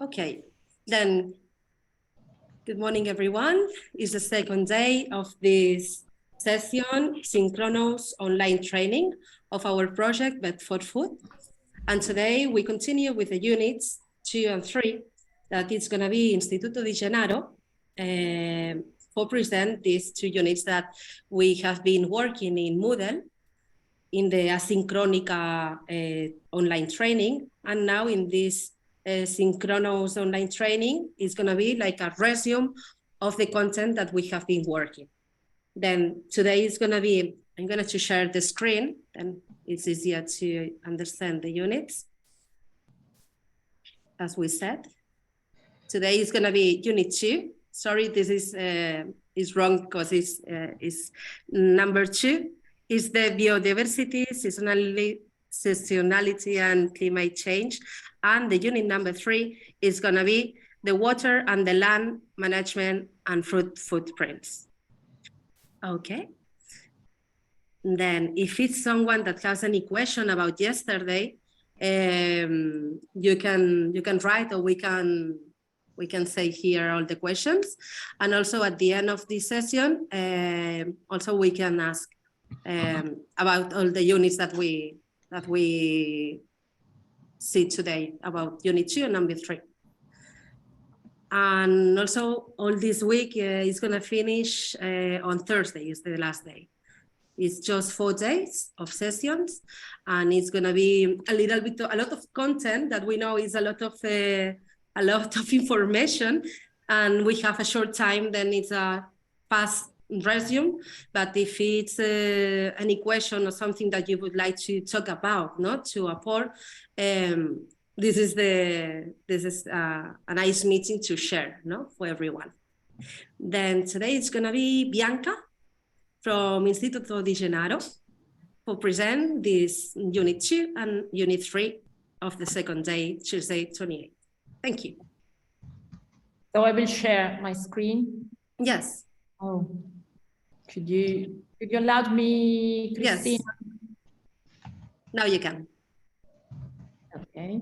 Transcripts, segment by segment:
Okay, then good morning, everyone. It's the second day of this session, Syncronous online training of our project, VET4FOOD. And today we continue with the units 2 and 3, that is going to be Instituto di Gennaro for present these 2 units that we have been working in Moodle in the Asyncronica online training. And now in this Syncronous online training is going to be like a resume of the content that we have been working. Then today is going to be, I'm going to share the screen, and it's easier to understand the units. As we said, today is going to be unit 2. Sorry, this is wrong because it's number 2. Is the biodiversity, seasonality and climate change. And the unit number 3 is going to be the water and the land management and food footprints. Okay. Then if it's someone that has any question about yesterday, you can write, or we can say here all the questions. And also at the end of this session, also we can ask about all the units that we see today, about unit 2 and number 3. And also all this week is going to finish on Thursday, is the last day. It's just 4 days of sessions, and it's going to be a lot of content that we know is a lot of information, and we have a short time. Then it's a fast resume. But if it's any question or something that you would like to talk about, not to apport, this is a nice meeting to share, no, for everyone. Then today it's going to be Bianca from Instituto di Gennaro for present this unit 2 and unit 3 of the second day, Tuesday 28. Thank you. So I will share my screen. Yes. Oh, could you allow me, Christina? Yes. Now you can. Okay.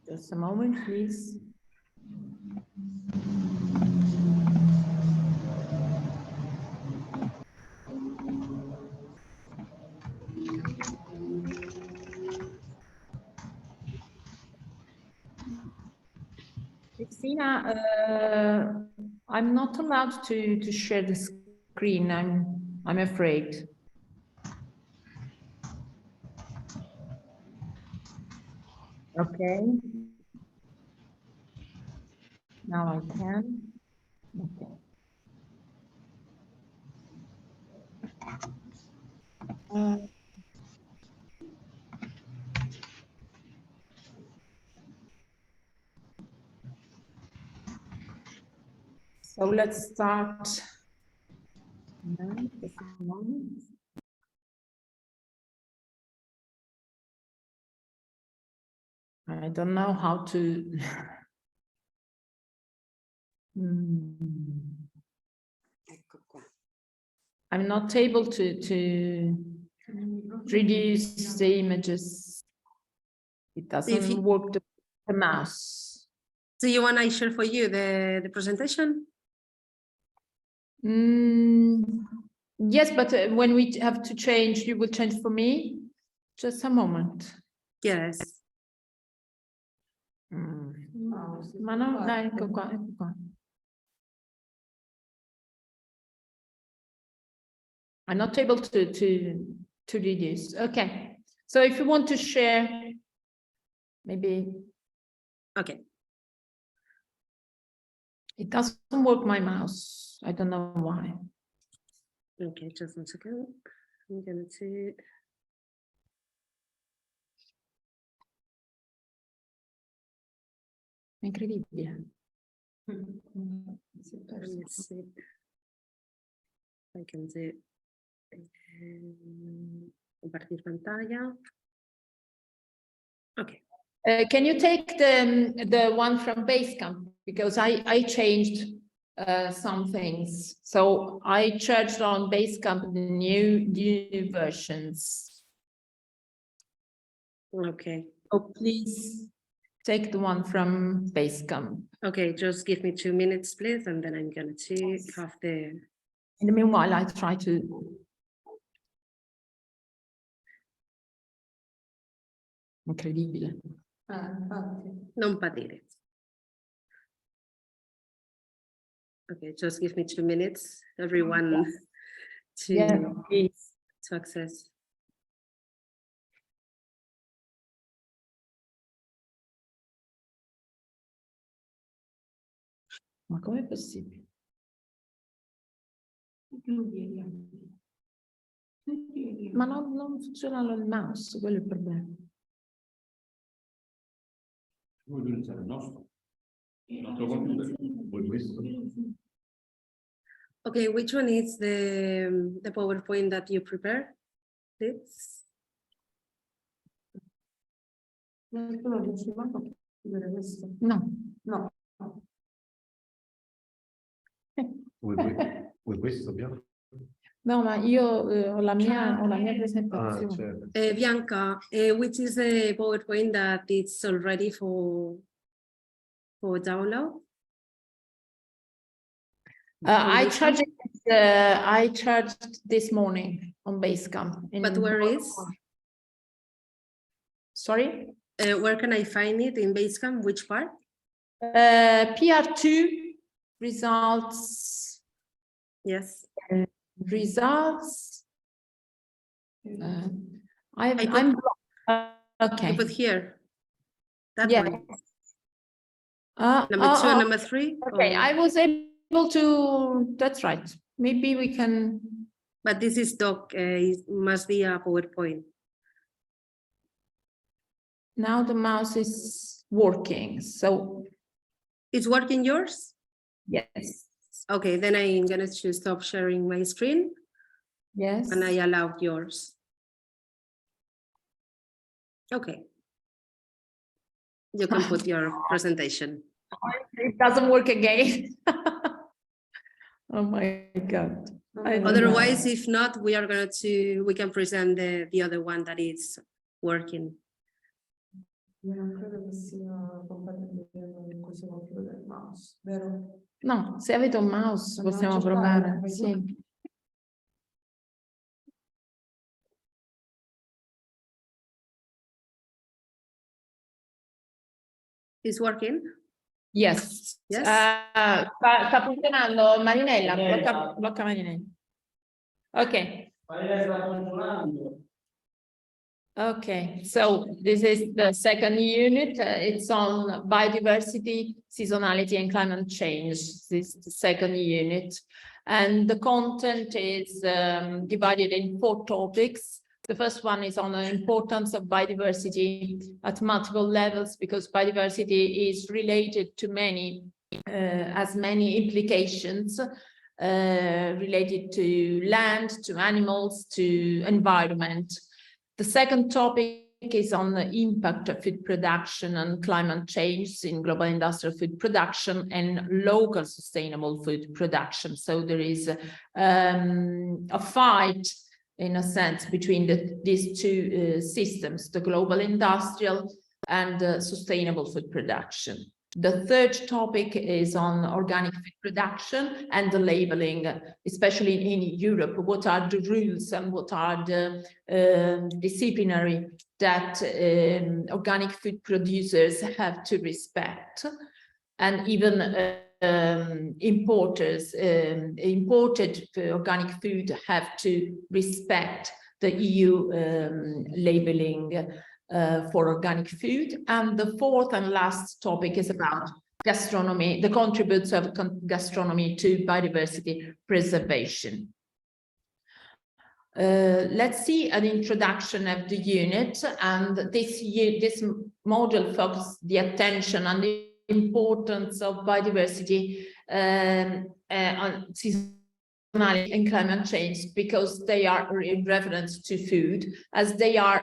Just a moment, please. Christina, I'm not allowed to share the screen. I'm afraid. Okay. Now I can. Okay. So let's start. Just a moment. I don't know how to. I'm not able to reduce the images. It doesn't work the mouse. Do you want I share for you the presentation? Yes, but when we have to change, you will change for me. Just a moment. Yes. Ma no, dai, ecco qua, ecco qua. I'm not able to reduce. Okay. So if you want to share, maybe. Okay. It doesn't work, my mouse. I don't know why. Okay, just 1 second. I'm going to. Incredibile. Let's see. I can do compartir pantalla. Okay. Can you take the one from Basecamp, because I changed some things. So I charged on Basecamp the new versions. Okay. So please take the one from Basecamp. Okay, just give me 2 minutes, please, and then I'm going to have the... In the meanwhile, I try to... Incredibile. Non patire. Okay, just give me 2 minutes, everyone, to access. Ma com'è possibile? Ma non funziona il mouse, quello è il problema. Vuoi utilizzare il nostro? Il nostro computer? Vuoi questo? Okay, which one is the PowerPoint that you prepared? This? No. No. Vuoi questo, Bianca? No, ma io ho la mia presentazione. Certo. Bianca, which is the PowerPoint that it's already for download? I charged this morning on Basecamp. But where is? Sorry? Where can I find it in Basecamp? Which part? PR2 results. Yes. Results. I'm okay. You put here. That Yeah. one. Number 2 and number 3. Okay, or... I was able to. That's right. Maybe we can. But this is doc. It must be a PowerPoint. Now the mouse is working. So. It's working yours? Yes. Okay, then I'm gonna choose stop sharing my screen. Yes. And I allowed yours. Okay. You can put your presentation. It doesn't work again. Oh my God. Otherwise, if not, we can present the other one that is working. No, se avete un mouse possiamo provare. Sì. Is working? Yes. Yes. Sta funzionando Marinella, blocca Marinella. Ok. Okay, so this is the second unit. It's on biodiversity, seasonality, and climate change. This is the second unit. And the content is divided in 4 topics. The first one is on the importance of biodiversity at multiple levels, because biodiversity is related to has many implications related to land, to animals, to environment. The second topic is on the impact of food production and climate change in global industrial food production and local sustainable food production. So there is a fight, in a sense, between these two systems, the global industrial and sustainable food production. The third topic is on organic food production and the labeling, especially in Europe. What are the rules and what are the disciplinary that organic food producers have to respect? And even imported organic food have to respect the EU labeling for organic food. And the fourth and last topic is about gastronomy, the contributes of gastronomy to biodiversity preservation. Let's see an introduction of the unit, and this module focuses the attention on the importance of biodiversity on seasonality and climate change, because they are in reference to food, as they are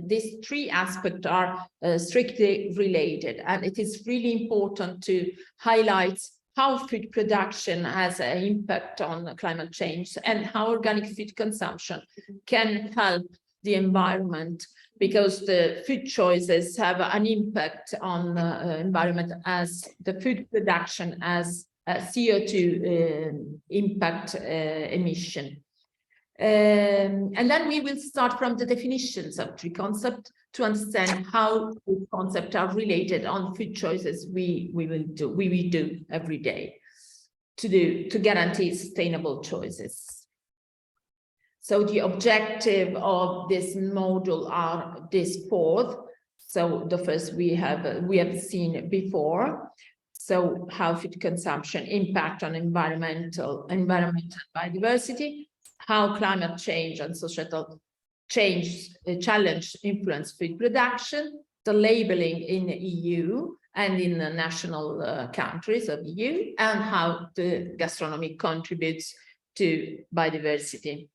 these 3 aspects are strictly related, and it is really important to highlight how food production has an impact on climate change and how organic food consumption can help the environment, because the food choices have an impact on the environment as the food production has a CO2 impact emission. And then we will start from the definitions of three concepts to understand how these concepts are related on food choices we will do every day to guarantee sustainable choices. So the objective of this module are this fourth. So the first we have seen before. So how food consumption impact on environmental biodiversity, how climate change and societal change challenge influence food production, the labeling in the EU and in the national countries of EU, and how the gastronomy contributes to biodiversity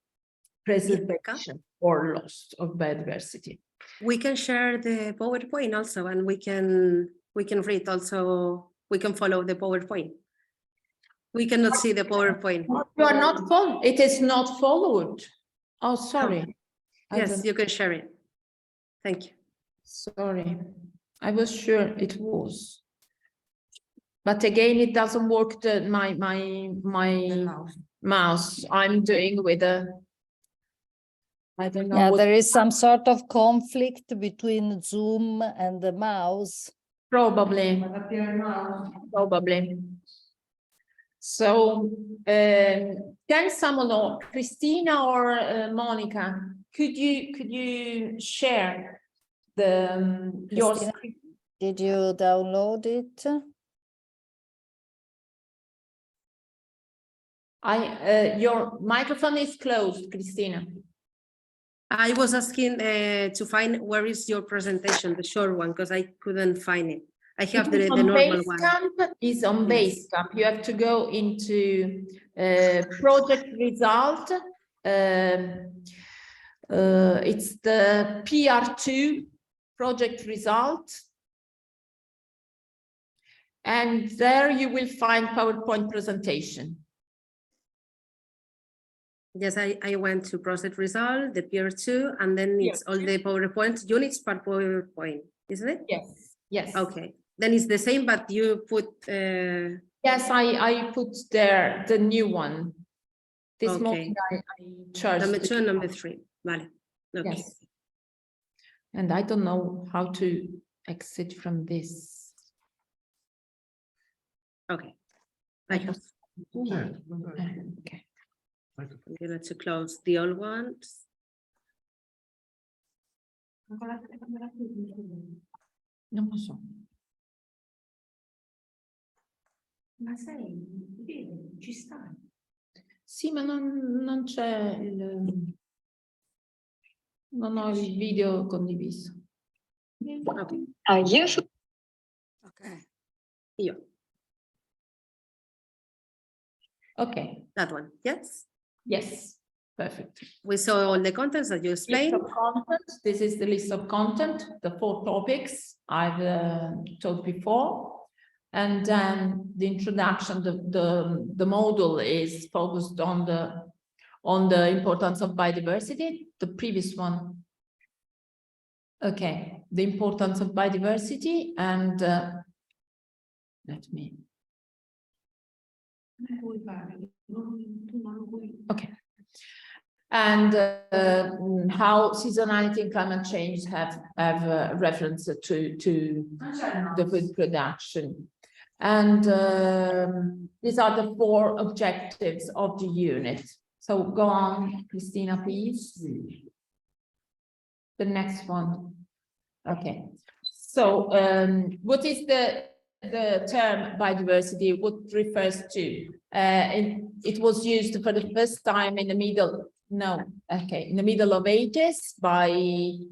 preservation or loss of biodiversity. We can share the PowerPoint also, and we can read also. We can follow the PowerPoint. We cannot see the PowerPoint. You are not followed. It is not followed. Oh, sorry. Yes, you can share it. Thank you. Sorry, I was sure it was. But again, it doesn't work. My mouse. I'm doing with a. I don't know. Yeah, there is some sort of conflict between Zoom and the mouse. Probably. So, can someone, or Christina or Monica, could you share the your Christina, screen? did you download it? Your microphone is closed, Christina. I was asking to find where is your presentation, the short one, because I couldn't find it. I have the normal one. Basecamp is on Basecamp. You have to go into project result. It's the PR2 project result. And there you will find PowerPoint presentation. Yes, I went to project result, the PR2, and then it's all the PowerPoint units per PowerPoint, isn't it? Yes. Yes. Okay. Then it's the same, but you put. Yes, I put there the new one. This morning I charged. Number 2 and number 3. Vale. Okay. Yes. And I don't know how to exit from this. Okay. Okay. I'm going to close the old ones. Non lo so. Ma sai, ci sta. Sì, ma non c'è non ho il video condiviso. Okay. Yes. Okay. Io. Okay. That one. Yes. Yes. Perfect. We saw all the contents that you explained. List of content. This is the list of content, the 4 topics I've told before. And then the introduction, the module is focused on the importance of biodiversity, the previous one. Okay, the importance of biodiversity, and let me. Okay. And how seasonality and climate change have reference to the food production. And these are the 4 objectives of the unit. So go on, Christina, please. The next one. Okay. So what is the term biodiversity? What refers to? It was used for the first time in the middle of ages by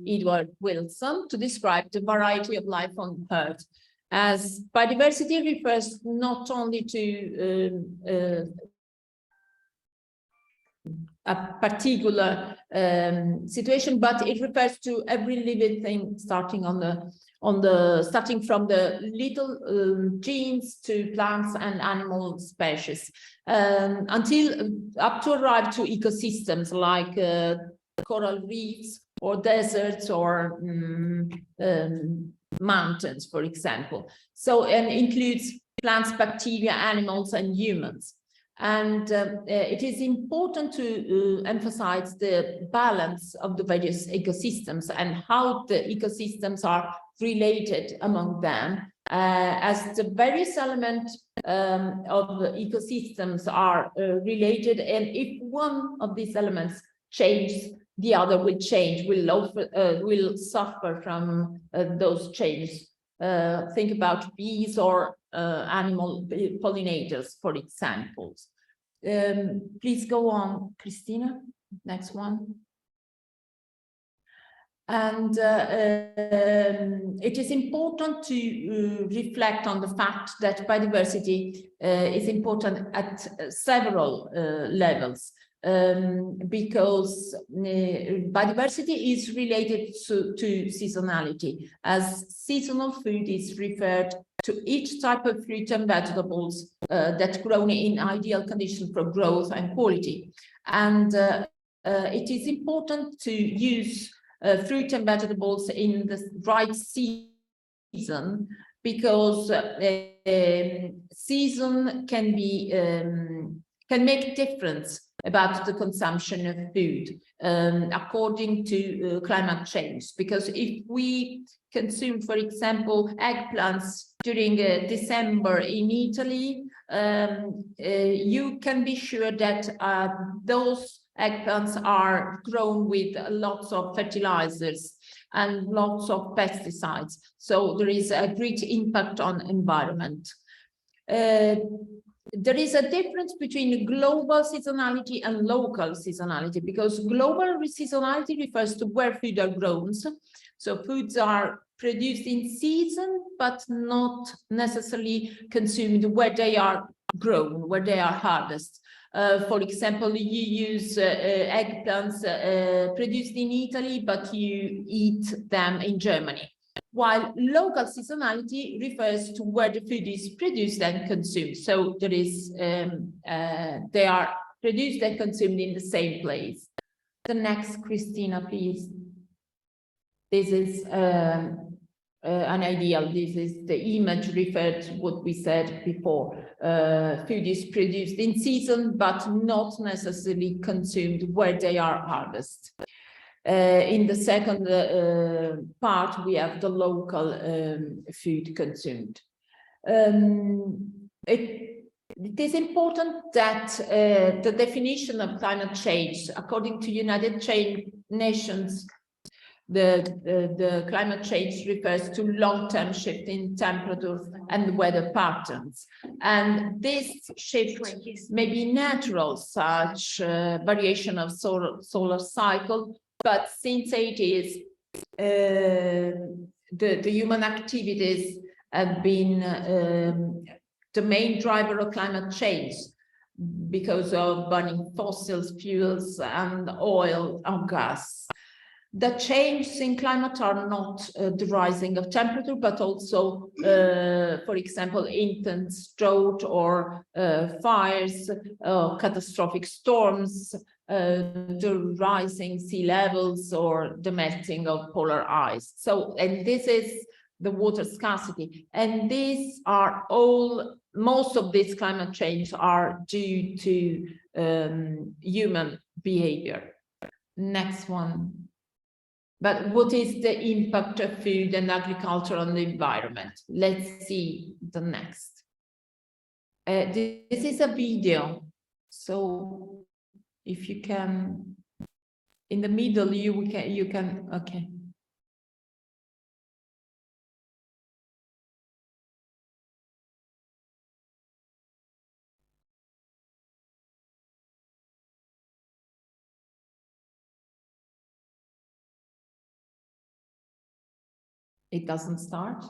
Edward Wilson to describe the variety of life on Earth. As biodiversity refers not only to a particular situation, but it refers to every living thing starting on starting from the little genes to plants and animal species, until up to arrive to ecosystems like coral reefs or deserts or mountains, for example. So, and includes plants, bacteria, animals, and humans. And it is important to emphasize the balance of the various ecosystems and how the ecosystems are related among them, as the various elements of the ecosystems are related, and if one of these elements changes, the other will change, will suffer from those changes. Think about bees or animal pollinators, for example. Please go on, Christina. Next one. And it is important to reflect on the fact that biodiversity is important at several levels. Because biodiversity is related to seasonality, as seasonal food is referred to each type of fruit and vegetables that grown in ideal conditions for growth and quality. And it is important to use fruit and vegetables in the right season, because season can be can make difference about the consumption of food according to climate change. Because if we consume, for example, eggplants during December in Italy, you can be sure that those eggplants are grown with lots of fertilizers and lots of pesticides. So there is a great impact on environment. There is a difference between global seasonality and local seasonality, because global seasonality refers to where food are grown. So foods are produced in season, but not necessarily consumed where they are grown, where they are harvested. For example, you use eggplants produced in Italy, but you eat them in Germany. While local seasonality refers to where the food is produced and consumed. So there is, they are produced and consumed in the same place. The next, Christina, please. This is an ideal. This is the image referred to what we said before. Food is produced in season, but not necessarily consumed where they are harvested. In the second part, we have the local food consumed. It is important that the definition of climate change, according to United Nations, the climate change refers to long-term shift in temperatures and weather patterns. And this shift may be natural, such variation of solar cycle, but since it is the human activities have been the main driver of climate change, because of burning fossil fuels and oil or gas. The changes in climate are not the rising of temperature, but also, for example, intense drought or fires, catastrophic storms, the rising sea levels, or the melting of polar ice. So, and this is the water scarcity. And these are all, most of this climate change are due to human behavior. Next one. But what is the impact of food and agriculture on the environment? Let's see the next. This is a video. So if you can, in the middle, you can, okay. It doesn't start.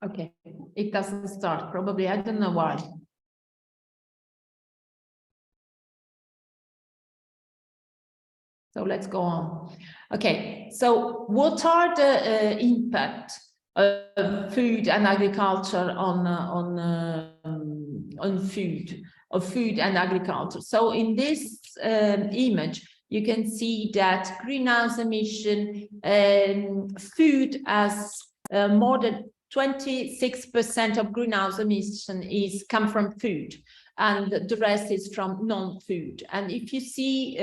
Okay, it doesn't start, probably, I don't know why. So let's go on. Okay, so what are the impact of food and agriculture on food and agriculture? So in this image, you can see that greenhouse emission, food as more than 26% of greenhouse emission come from food, and the rest is from non-food. And if you see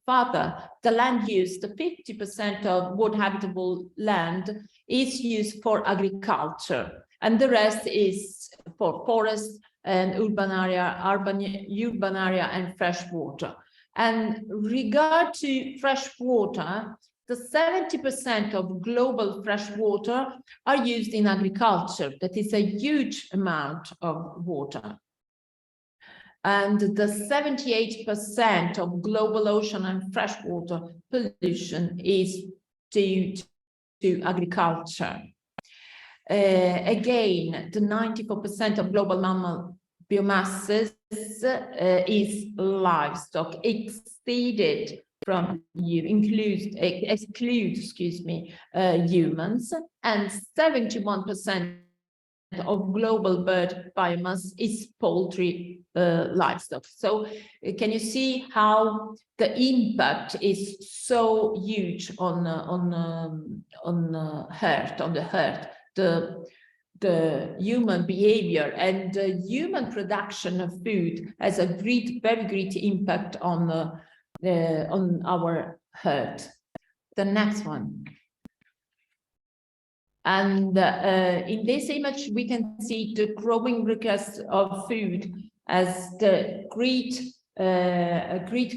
further, the land use, the 50% of wood habitable land is used for agriculture, and the rest is for forest and urban area, and fresh water. And regard to fresh water, the 70% of global fresh water are used in agriculture. That is a huge amount of water. And the 78% of global ocean and freshwater pollution is due to agriculture. Again, the 94% of global mammal biomasses is livestock, excluded from humans, and 71% of global bird biomass is poultry livestock. So can you see how the impact is so huge on the herd, the human behavior and the human production of food has a very great impact on our herd. The next one. And in this image, we can see the growing request of food as the great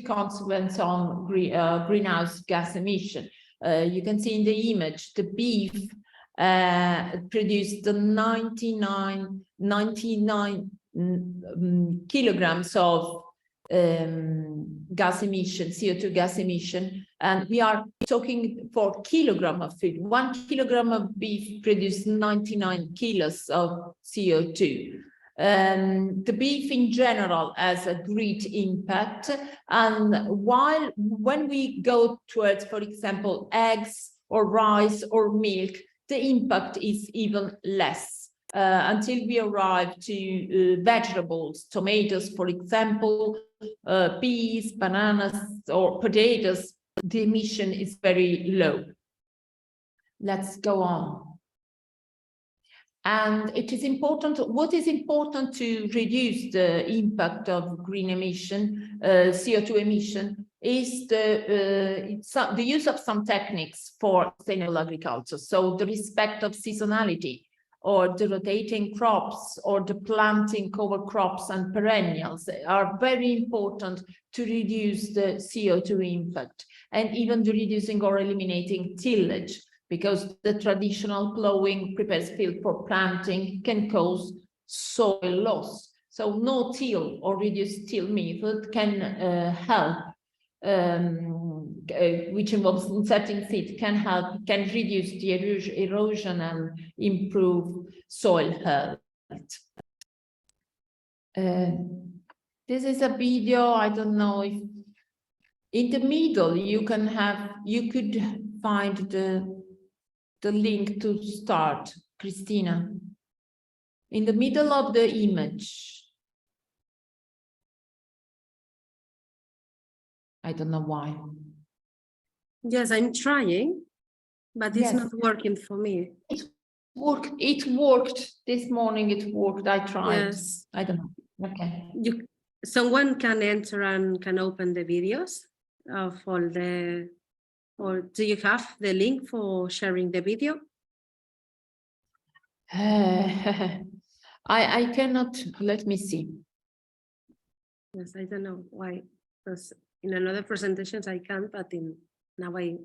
consequence on greenhouse gas emission. You can see in the image, the beef produced the 99 kilograms of gas emission, CO2 gas emission, and we are talking for kilogram of food. 1 kilogram of beef produced 99 kilos of CO2. The beef in general has a great impact, and when we go towards, for example, eggs or rice or milk, the impact is even less. Until we arrive to vegetables, tomatoes, for example, peas, bananas, or potatoes, the emission is very low. Let's go on. And it is important, what is important to reduce the impact of green emission, CO2 emission, is the use of some techniques for sustainable agriculture. So the respect of seasonality, or the rotating crops, or the planting cover crops and perennials are very important to reduce the CO2 impact, and even the reducing or eliminating tillage, because the traditional plowing prepares field for planting can cause soil loss. So no-till or reduced till method can help, which involves inserting seed, can reduce the erosion and improve soil health. This is a video, I don't know if in the middle you could find the link to start, Christina. In the middle of the image. I don't know why. Yes, I'm trying, but it's not working for me. It worked this morning. It worked. I tried. Yes. I don't know. Okay. Someone can enter and can open the videos of all the, or do you have the link for sharing the video? I cannot. Let me see. Yes, I don't know why. Because in another presentations I can, but now I.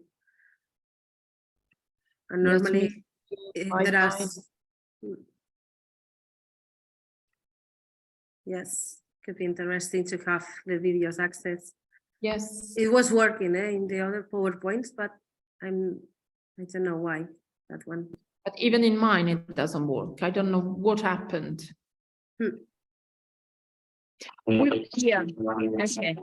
And normally there are. Yes, could be interesting to have the videos access. Yes. It was working in the other PowerPoints, but I don't know why that one. But even in mine, it doesn't work. I don't know what happened. Yeah. Okay.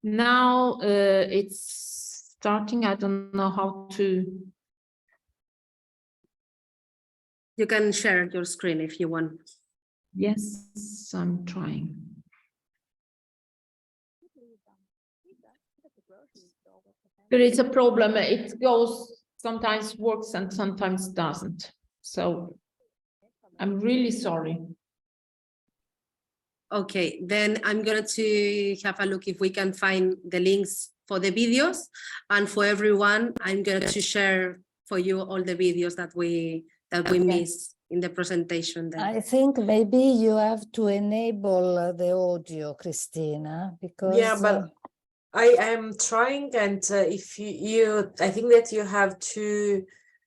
Now it's starting. I don't know how to. You can share your screen if you want. Yes, I'm trying. There is a problem. It goes, sometimes works and sometimes doesn't. So I'm really sorry. Okay, then I'm going to have a look if we can find the links for the videos, and for everyone, I'm going to share for you all the videos that we missed in the presentation. Then. I think maybe you have to enable the audio, Christina, because Yeah, but I am trying, and if you I think that you have to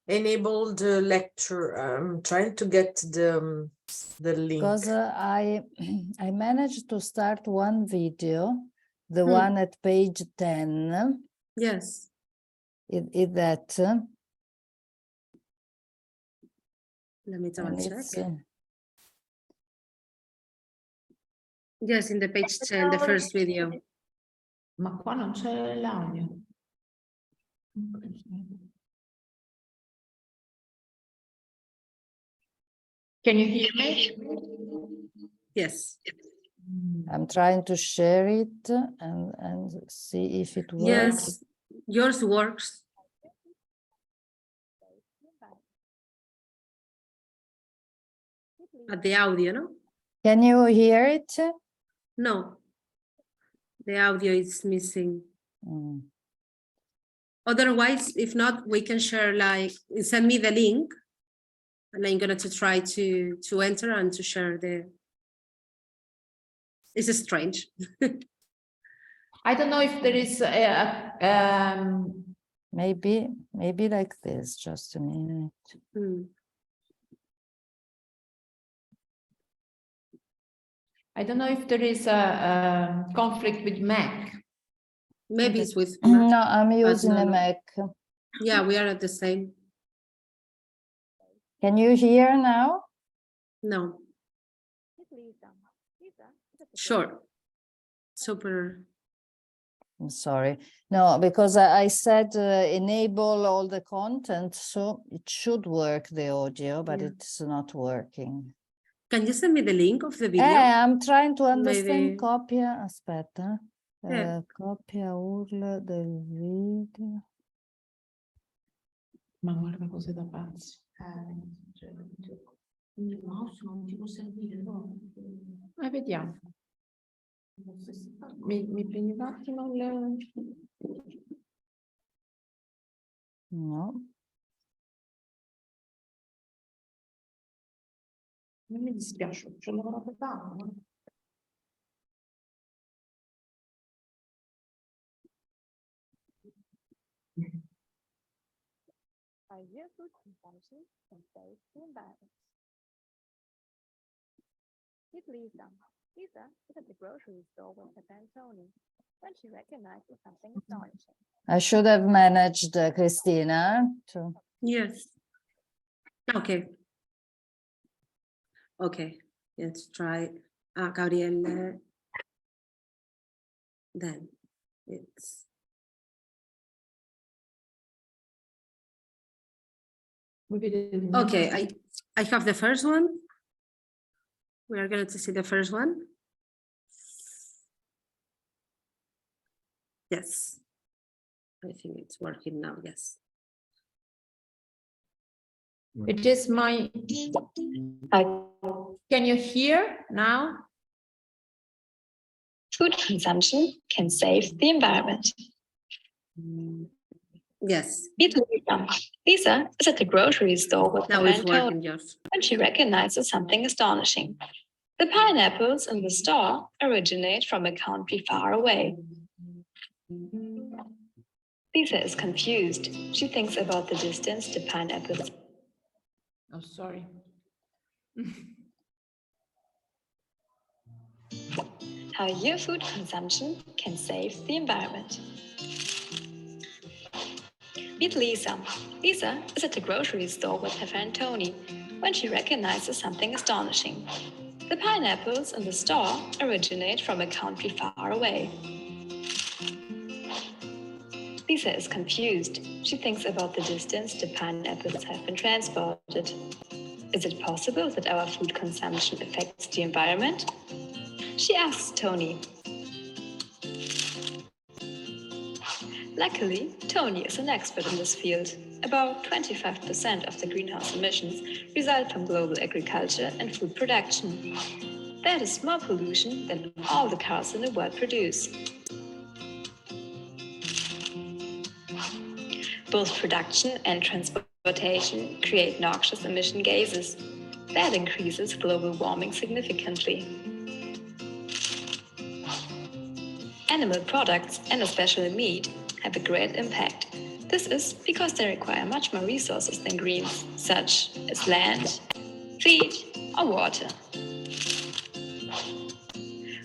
enable the lecture. I'm trying to get the link. because I managed to start one video, the one at page 10. Yes. Is that? Let me double check. It's, yes, in the page 10, the first video. Ma qua non c'è l'audio. Can you hear me? Yes. I'm trying to share it and see if it works. Yes, yours works. At the audio, no? Can you hear it? No. The audio is missing. Mm. Otherwise, if not, we can share, like, send me the link, and I'm going to try to enter and to share the. It's strange. I don't know if there is Maybe like this, just a minute. I don't know if there is a conflict with Mac. Maybe it's with No, Mac, I'm but using a no. Mac. Yeah, we are at the same. Can you hear now? No. Sure. Super. I'm sorry. No, because I said enable all the content, so it should work, the audio, but Yeah. it's not working. Can you send me the link of the video? I'm trying to understand. Maybe. Copia, aspetta. Yeah. Copia URL del video. Ma guarda cose da pazzi. Il mouse non ti può servire, no? Vediamo. Mi prendi un attimo il... No. Non mi dispiace, ci ho lavorato tanto. VET4FOOD consumption can save the environment. Meet Lisa. Lisa is at the grocery store with her friend Tony when she recognizes something astonishing. I should have managed, Christina, to... Yes. Okay. Okay. Let's try. Gabriele. Then it's. Okay, I have the first one. We are going to see the first one. Yes. I think it's working now, yes. It is my... Can you hear now? Food consumption can save the environment. Yes. Meet Lisa. Lisa is at the grocery store with her Now it's friend Tony working, yes. when she recognizes something astonishing. The pineapples in the store originate from a country far away. Lisa is confused. She thinks about the distance to pineapples. Oh, sorry. How your food consumption can save the environment. Meet Lisa. Lisa is at the grocery store with her friend Tony when she recognizes something astonishing. The pineapples in the store originate from a country far away. Lisa is confused. She thinks about the distance the pineapples have been transported. Is it possible that our food consumption affects the environment? She asks Tony. Luckily, Tony is an expert in this field. About 25% of the greenhouse emissions result from global agriculture and food production. That is more pollution than all the cars in the world produce. Both production and transportation create noxious emission gases. That increases global warming significantly. Animal products, and especially meat, have a great impact. This is because they require much more resources than greens, such as land, feed, or water.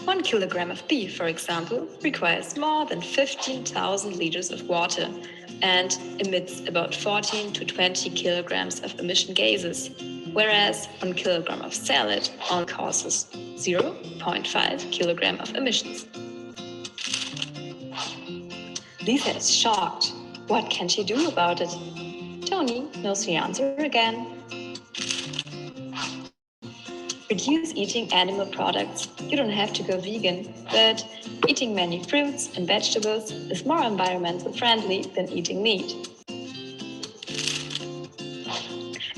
1 kilogram of beef, for example, requires more than 15,000 liters of water and emits about 14 to 20 kilograms of emission gases, whereas 1 kilogram of salad only causes 0.5 kilogram of emissions. Lisa is shocked. What can she do about it? Tony knows the answer again. Reduce eating animal products. You don't have to go vegan, but eating many fruits and vegetables is more environmental friendly than eating meat.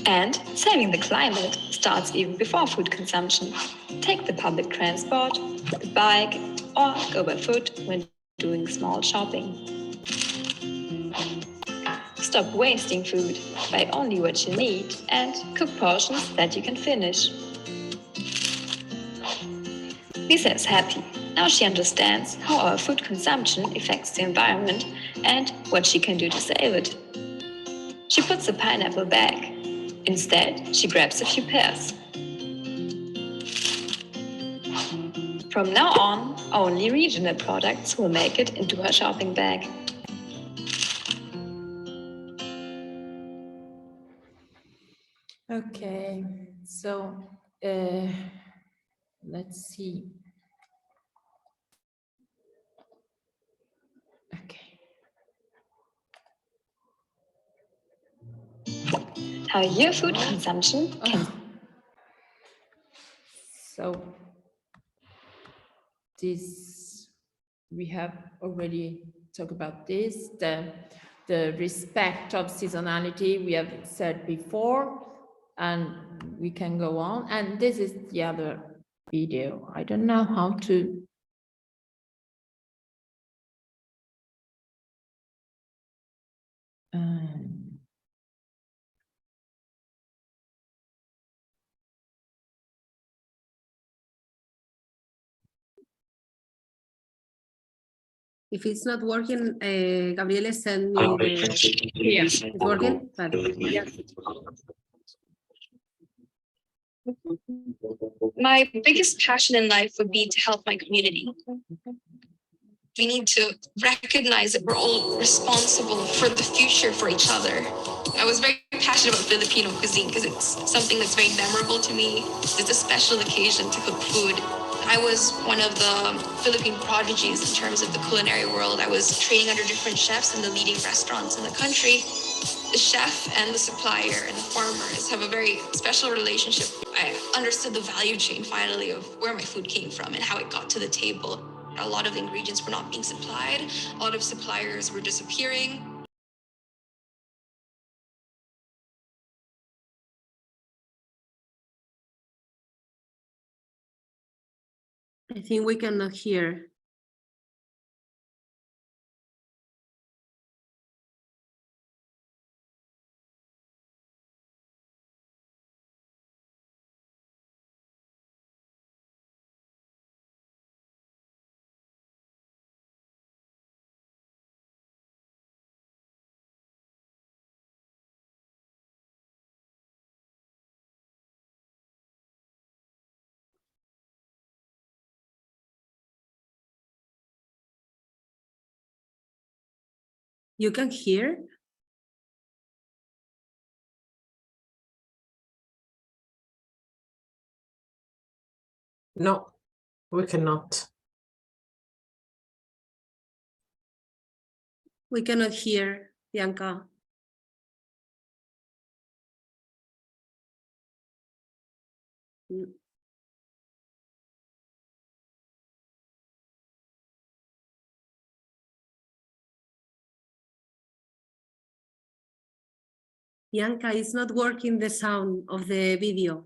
And saving the climate starts even before food consumption. Take the public transport, the bike, or go by foot when doing small shopping. Stop wasting food, buy only what you need, and cook portions that you can finish. Lisa is happy. Now she understands how our food consumption affects the environment and what she can do to save it. She puts the pineapple back. Instead, she grabs a few pears. From now on, only regional products will make it into her shopping bag. Okay, so let's see. Okay. How your food consumption can... So this, we have already talked about this, the respect of seasonality we have said before, and we can go on. And this is the other video. I don't know how to. If it's not working, Gabriele, send me the... Yes. It's working? Vale. My biggest passion in life would be to help my community. We need to recognize that we're all responsible for the future for each other. I was very passionate about Filipino cuisine because it's something that's very memorable to me. It's a special occasion to cook food. I was one of the Philippine prodigies in terms of the culinary world. I was training under different chefs in the leading restaurants in the country. The chef and the supplier and the farmers have a very special relationship. I understood the value chain finally of where my food came from and how it got to the table. A lot of the ingredients were not being supplied. A lot of suppliers were disappearing. I think we cannot hear. You can hear? No, we cannot. We cannot hear, Bianca. Mm. Bianca, it's not working the sound of the video.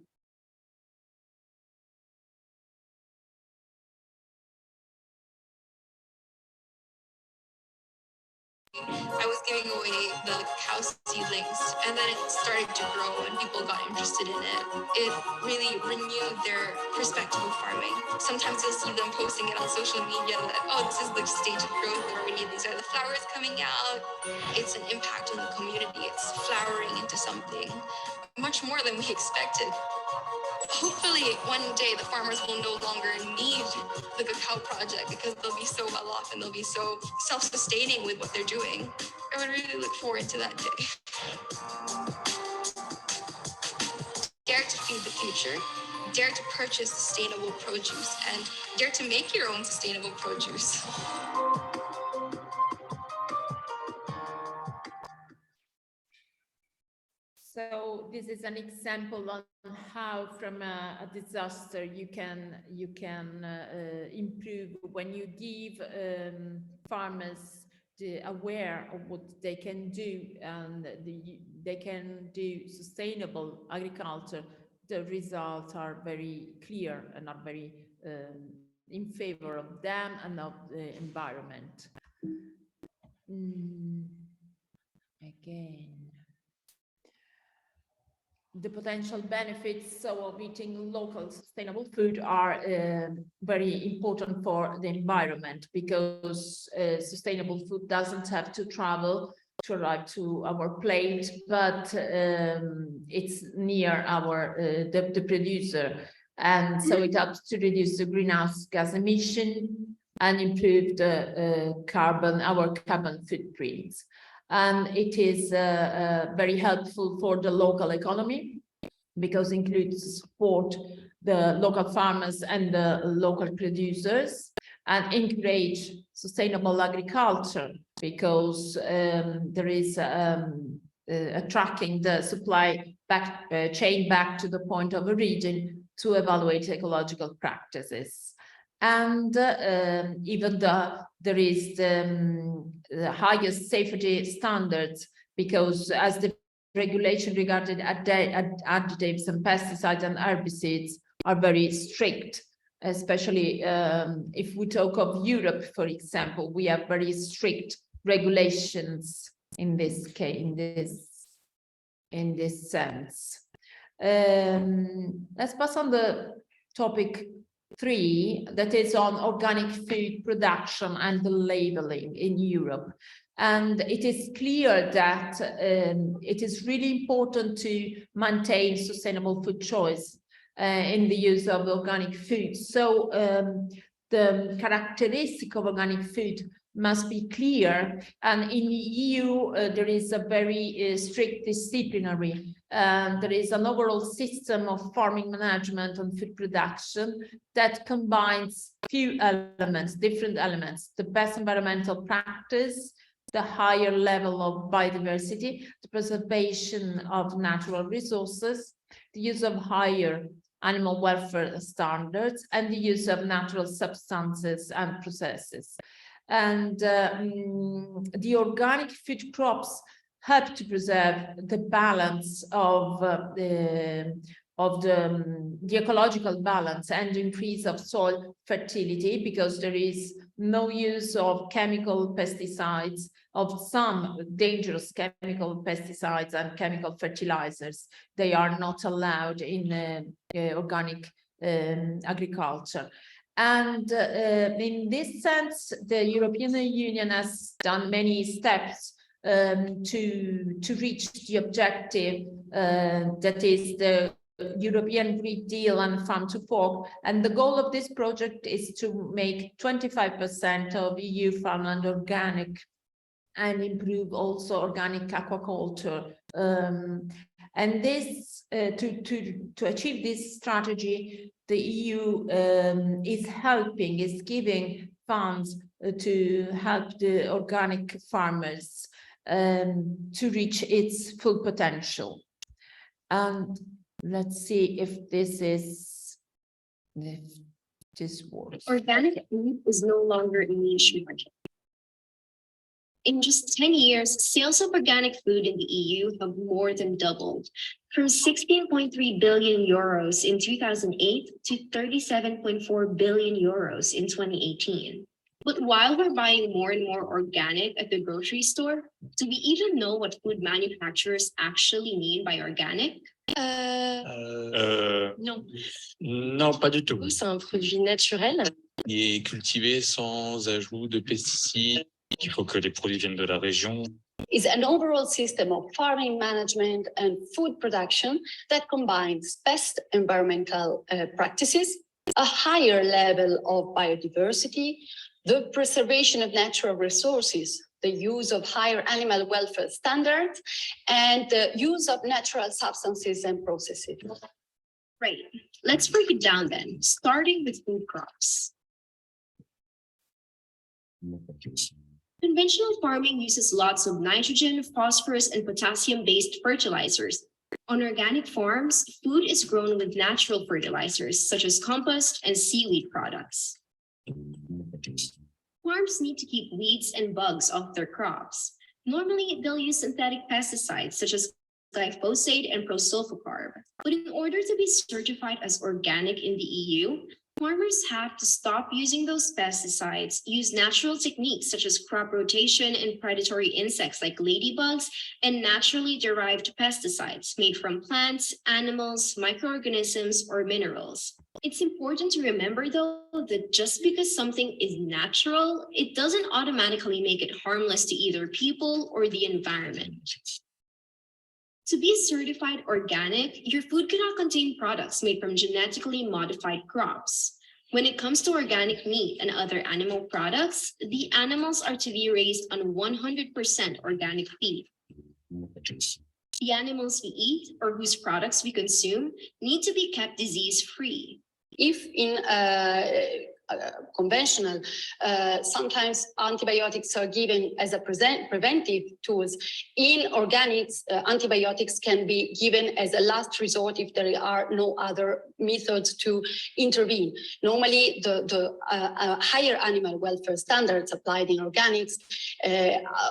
I was giving away the cacao seedlings, and then it started to grow and people got interested in it. It really renewed their perspective of farming. Sometimes you'll see them posting it on social media that, oh, this is the stage of growth where we need, these are the flowers coming out. It's an impact on the community. It's flowering into something much more than we expected. Hopefully one day the farmers will no longer need the cacao project because they'll be so well off and they'll be so self-sustaining with what they're doing. I would really look forward to that day. Dare to feed the future, dare to purchase sustainable produce, and dare to make your own sustainable produce. So this is an example on how from a disaster you can improve when you give farmers aware of what they can do, and they can do sustainable agriculture. The results are very clear and are very in favor of them and of the environment. Again, the potential benefits of eating local sustainable food are very important for the environment, because sustainable food doesn't have to travel to arrive to our plate, but it's near our the producer, and so it helps to reduce the greenhouse gas emission and improve the our carbon footprints. And it is very helpful for the local economy, because it includes support the local farmers and the local producers, and encourage sustainable agriculture, because there is tracking the supply chain back to the point of origin to evaluate ecological practices. And even though there is the highest safety standards, because as the regulation regarding additives and pesticides and herbicides are very strict, especially if we talk of Europe, for example, we have very strict regulations in this case, in this sense. Let's pass on the topic 3, that is on organic food production and the labeling in Europe. And it is clear that it is really important to maintain sustainable food choice in the use of organic food. So the characteristic of organic food must be clear, and in the EU there is a very strict disciplinary. There is an overall system of farming management and food production that combines few elements, different elements: the best environmental practice, the higher level of biodiversity, the preservation of natural resources, the use of higher animal welfare standards, and the use of natural substances and processes. And the organic food crops help to preserve the balance of the ecological balance and increase of soil fertility, because there is no use of chemical pesticides, of some dangerous chemical pesticides and chemical fertilizers. They are not allowed in organic agriculture. And in this sense, the European Union has done many steps to reach the objective that is the European Green Deal and Farm to Fork. And the goal of this project is to make 25% of EU farmland organic, and improve also organic aquaculture. And this to achieve this strategy, the EU is giving funds to help the organic farmers to reach its full potential. And let's see if this works. Organic food is no longer a niche market. In just 10 years, sales of organic food in the EU have more than doubled, from 16.3 billion euros in 2008 to 37.4 billion euros in 2018. But while we're buying more and more organic at the grocery store, do we even know what food manufacturers actually mean by organic? Non. Non, pas du tout. C'est un produit naturel. Il est cultivé sans ajout de pesticides. Il faut que les produits viennent de la région. Is an overall system of farming management and food production that combines best environmental practices, a higher level of biodiversity, the preservation of natural resources, the use of higher animal welfare standards, and the use of natural substances and processes. Right. Let's break it down then, starting with food crops. Conventional farming uses lots of nitrogen, phosphorus, and potassium-based fertilizers. On organic farms, food is grown with natural fertilizers, such as compost and seaweed products. Farms need to keep weeds and bugs off their crops. Normally, they'll use synthetic pesticides, such as glyphosate and prosulfocarb. But in order to be certified as organic in the EU, farmers have to stop using those pesticides, use natural techniques such as crop rotation and predatory insects like ladybugs, and naturally derived pesticides made from plants, animals, microorganisms, or minerals. It's important to remember, though, that just because something is natural, it doesn't automatically make it harmless to either people or the environment. To be certified organic, your food cannot contain products made from genetically modified crops. When it comes to organic meat and other animal products, the animals are to be raised on 100% organic feed. The animals we eat or whose products we consume need to be kept disease-free. If in conventional, sometimes antibiotics are given as a preventive tools. In organics, antibiotics can be given as a last resort if there are no other methods to intervene. Normally, the higher animal welfare standards applied in organics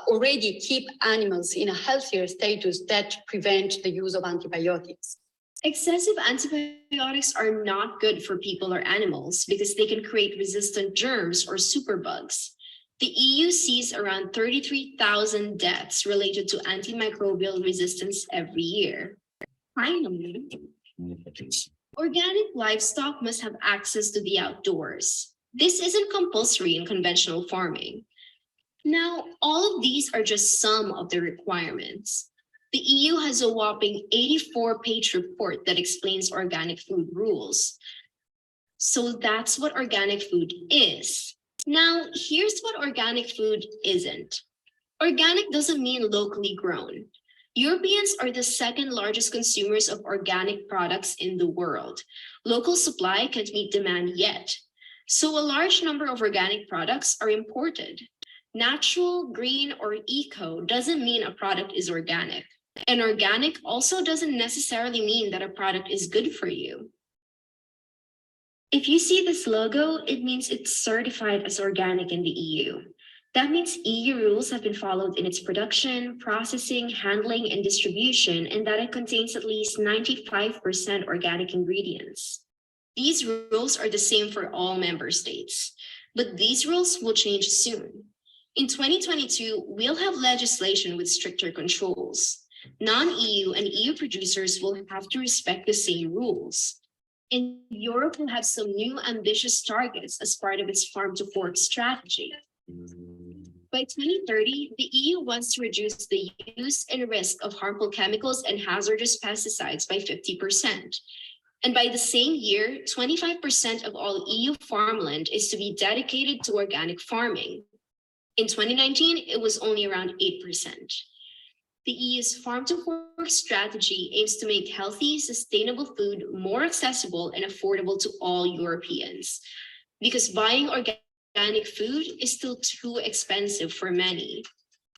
already keep animals in a healthier status that prevent the use of antibiotics. Excessive antibiotics are not good for people or animals because they can create resistant germs or superbugs. The EU sees around 33,000 deaths related to antimicrobial resistance every year. Finally, organic livestock must have access to the outdoors. This isn't compulsory in conventional farming. Now, all of these are just some of the requirements. The EU has a whopping 84-page report that explains organic food rules. So that's what organic food is. Now, here's what organic food isn't. Organic doesn't mean locally grown. Europeans are the second largest consumers of organic products in the world. Local supply can't meet demand yet. So a large number of organic products are imported. Natural, green, or eco doesn't mean a product is organic. And organic also doesn't necessarily mean that a product is good for you. If you see this logo, it means it's certified as organic in the EU. That means EU rules have been followed in its production, processing, handling, and distribution, and that it contains at least 95% organic ingredients. These rules are the same for all member states, but these rules will change soon. In 2022, we'll have legislation with stricter controls. Non-EU and EU producers will have to respect the same rules. And Europe will have some new ambitious targets as part of its farm to fork strategy. By 2030, the EU wants to reduce the use and risk of harmful chemicals and hazardous pesticides by 50%. And by the same year, 25% of all EU farmland is to be dedicated to organic farming. In 2019, it was only around 8%. The EU's Farm to Fork strategy aims to make healthy, sustainable food more accessible and affordable to all Europeans, because buying organic food is still too expensive for many.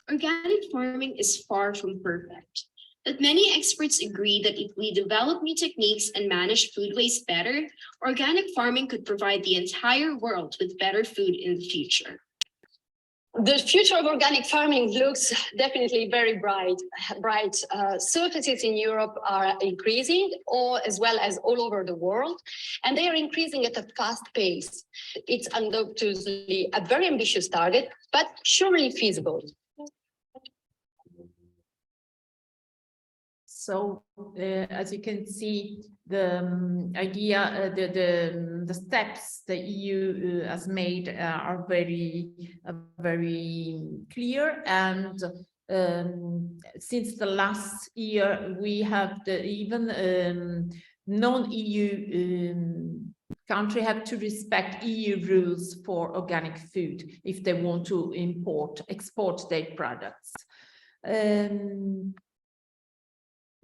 Organic farming is far from perfect, but many experts agree that if we develop new techniques and manage food waste better, organic farming could provide the entire world with better food in the future. The future of organic farming looks definitely very bright. Surfaces in Europe are increasing, as well as all over the world, and they are increasing at a fast pace. It's undoubtedly a very ambitious target, but surely feasible. So, as you can see, the idea, the steps the EU has made are very clear. And since the last year, we have even non-EU country have to respect EU rules for organic food if they want to export their products.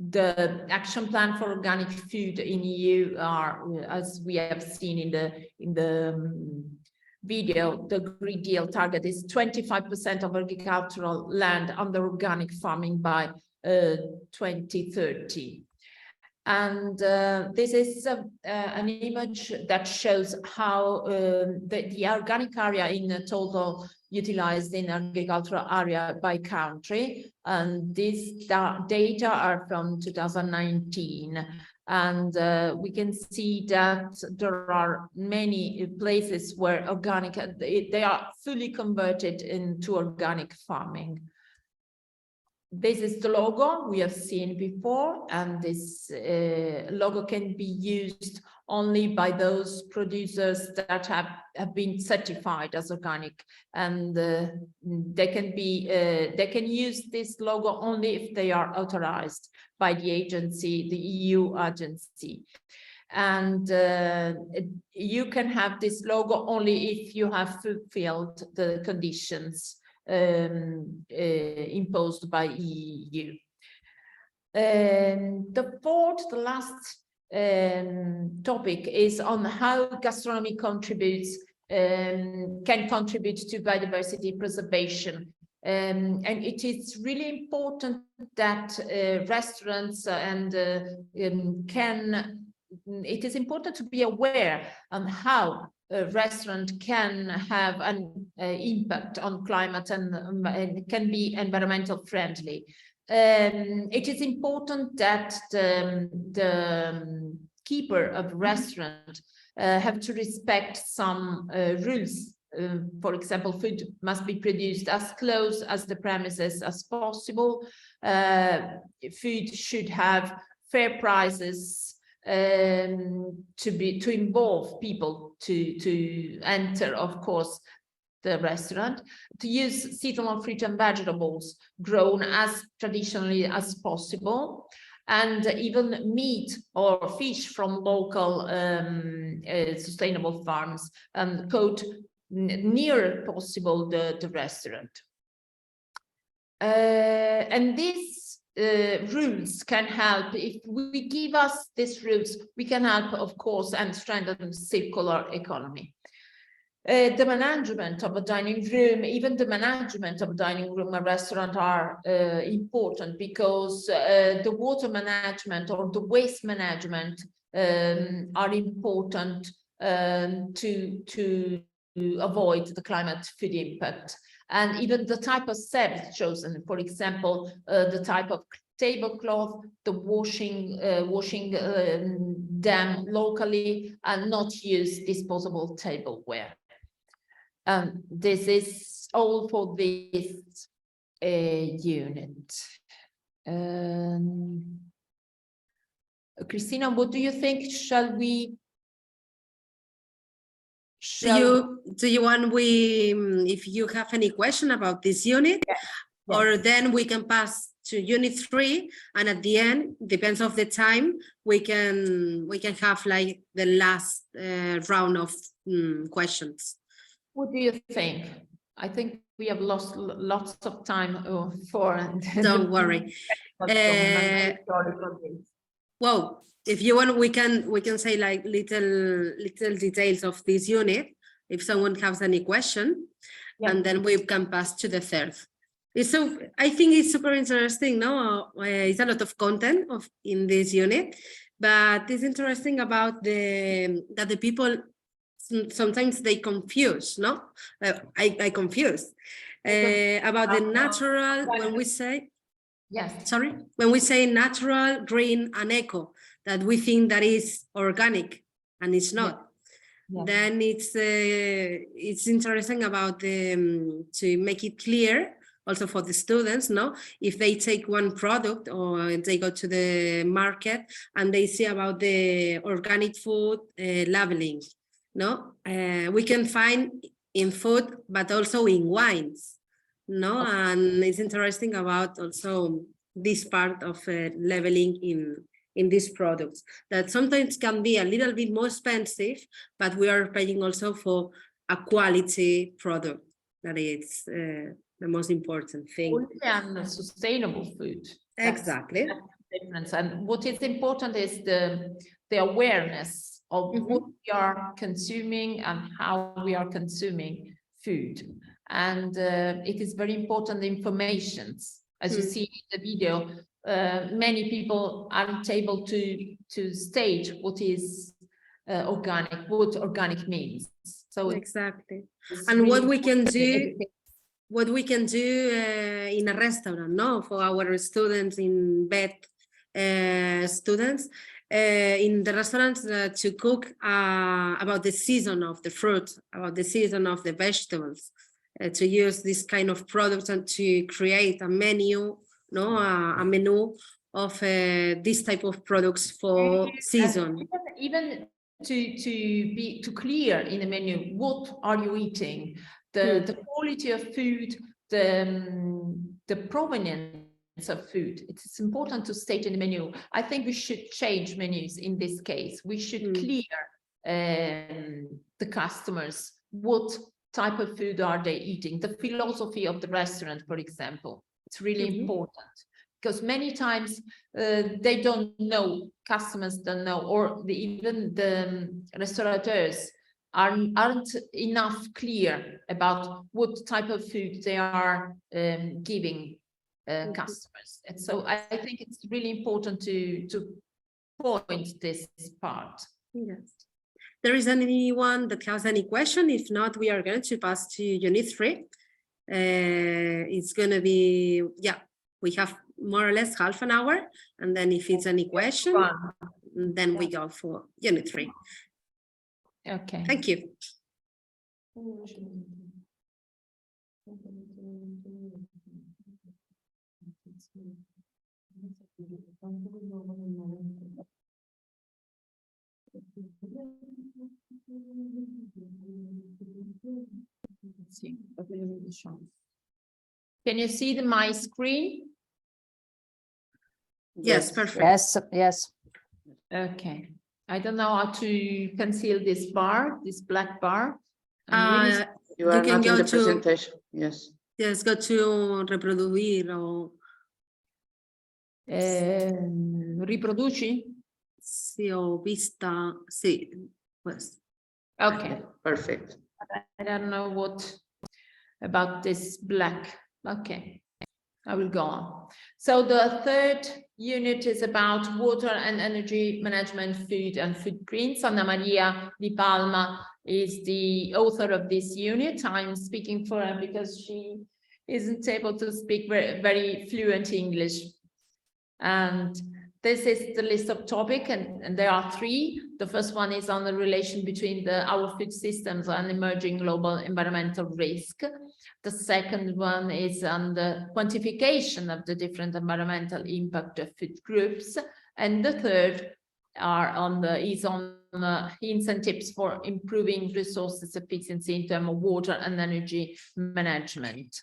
The action plan for organic food in EU are, as we have seen in the video, the Green Deal target is 25% of agricultural land under organic farming by 2030. And this is an image that shows how the organic area in the total utilized in agricultural area by country. And these data are from 2019. And we can see that there are many places where organic, they are fully converted into organic farming. This is the logo we have seen before, and this logo can be used only by those producers that have been certified as organic, and they can use this logo only if they are authorized by the agency, the EU agency. And you can have this logo only if you have fulfilled the conditions imposed by EU. The last topic is on how gastronomy can contribute to biodiversity preservation. And it is really important that restaurants it is important to be aware on how a restaurant can have an impact on climate and can be environmental friendly. It is important that the keeper of the restaurant have to respect some rules. For example, food must be produced as close as the premises as possible. Food should have fair prices to involve people to enter, of course, the restaurant, to use seasonal fruit and vegetables grown as traditionally as possible, and even meat or fish from local sustainable farms, and caught near possible the restaurant. And these rules can help. If we give us these rules, we can help, of course, and strengthen circular economy. The management of a dining room, even the management of a dining room and restaurant are important, because the water management or the waste management are important to avoid the climate food impact. And even the type of service chosen, for example, the type of tablecloth, the washing them locally, and not use disposable tableware. This is all for this unit. Christina, what do you think? Shall we? Do you want if you have any question about this unit, yeah. or then we can pass to unit 3, and at the end, depends of the time, we can have like the last round of questions. What do you think? I think we have lost lots of time for. Don't worry. Well, if you want, we can say like little details of this unit if someone has any question, and then we can pass to the third. So I think it's super interesting. No, it's a lot of content in this unit, but it's interesting about that the people sometimes they confuse. No, I confuse about the natural when we say. Yes. Sorry, when we say natural, green, and eco, that we think that is organic, and it's not. Yeah. Then it's interesting about to make it clear also for the students, no? If they take one product or they go to the market and they see about the organic food labeling, no? We can find in food, but also in wines. No, and it's interesting about also this part of labeling in these products that sometimes can be a little bit more expensive, but we are paying also for a quality product. That is the most important thing. And sustainable food. Exactly. That's the difference. And what is important is the awareness of what we are consuming and how we are consuming food. And it is very important information. As you see in the video, many people aren't able to state what is organic, what organic means. So exactly. And really what we can do in a restaurant, no, for our students in VET students in the restaurants to cook about the season of the fruit, about the season of the vegetables. To use this kind of products and to create a menu, no, a menu of this type of products for season. Even to be clear in the menu, what are you eating? The quality of food, the provenance of food. It's important to state in the menu. I think we should change menus in this case. We should clear the customers what type of food are they eating, the philosophy of the restaurant, for example. It's really important because many times they don't know, customers don't know, or even the restaurateurs aren't enough clear about what type of food they are giving customers. And so I think it's really important to point this part. Yes. There is anyone that has any question? If not, we are going to pass to Unit 3. It's going to be, we have more or less half an hour. And then if it's any question, then we go for Unit 3. Okay. Thank you. Can you see my screen? Yes, perfect. Yes. Okay. I don't know how to conceal this bar, this black bar. You are not in the presentation. Yes. Yes, go to reproducir o... Riproduci? Sí, o vista, sí, pues. Okay. Perfect. I don't know what about this black. Okay, I will go on. So the third unit is about water and energy management, food and footprints. Anna Maria Di Palma is the author of this unit. I'm speaking for her because she isn't able to speak very fluent English. And this is the list of topics, and there are three. The first one is on the relation between our food systems and emerging global environmental risk. The second one is on the quantification of the different environmental impact of food groups. And the third is on incentives for improving resources efficiency in terms of water and energy management.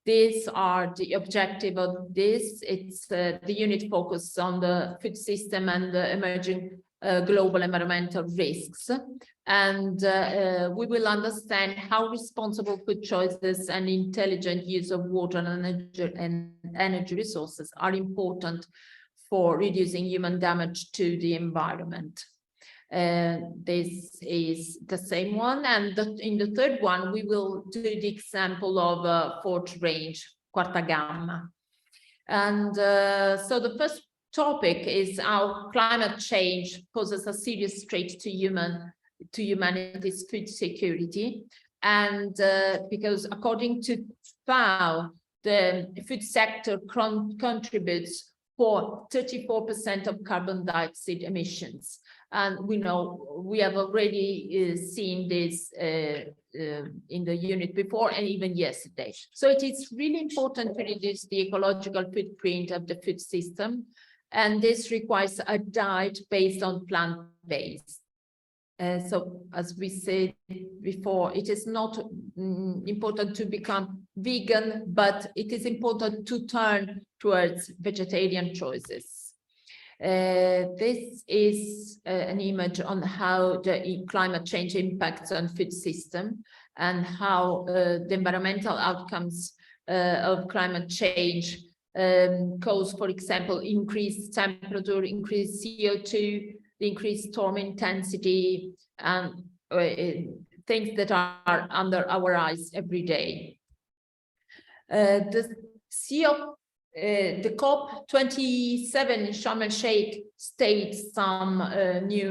These are the objective of this. It's the unit focus on the food system and the emerging global environmental risks. And we will understand how responsible food choices and intelligent use of water and energy resources are important for reducing human damage to the environment. This is the same one, and in the third one we will do the example of fourth range, quarta gamma. And so the first topic is how climate change poses a serious threat to humanity's food security. And because according to FAO, the food sector contributes for 34% of carbon dioxide emissions. And we know we have already seen this in the unit before and even yesterday. So it is really important to reduce the ecological footprint of the food system. And this requires a diet based on plant-based. So as we said before, it is not important to become vegan, but it is important to turn towards vegetarian choices. This is an image on how the climate change impacts on food system and how the environmental outcomes of climate change cause, for example, increased temperature, increased CO2, increased storm intensity, and things that are under our eyes every day. The COP27 in Sharm el-Sheikh states some new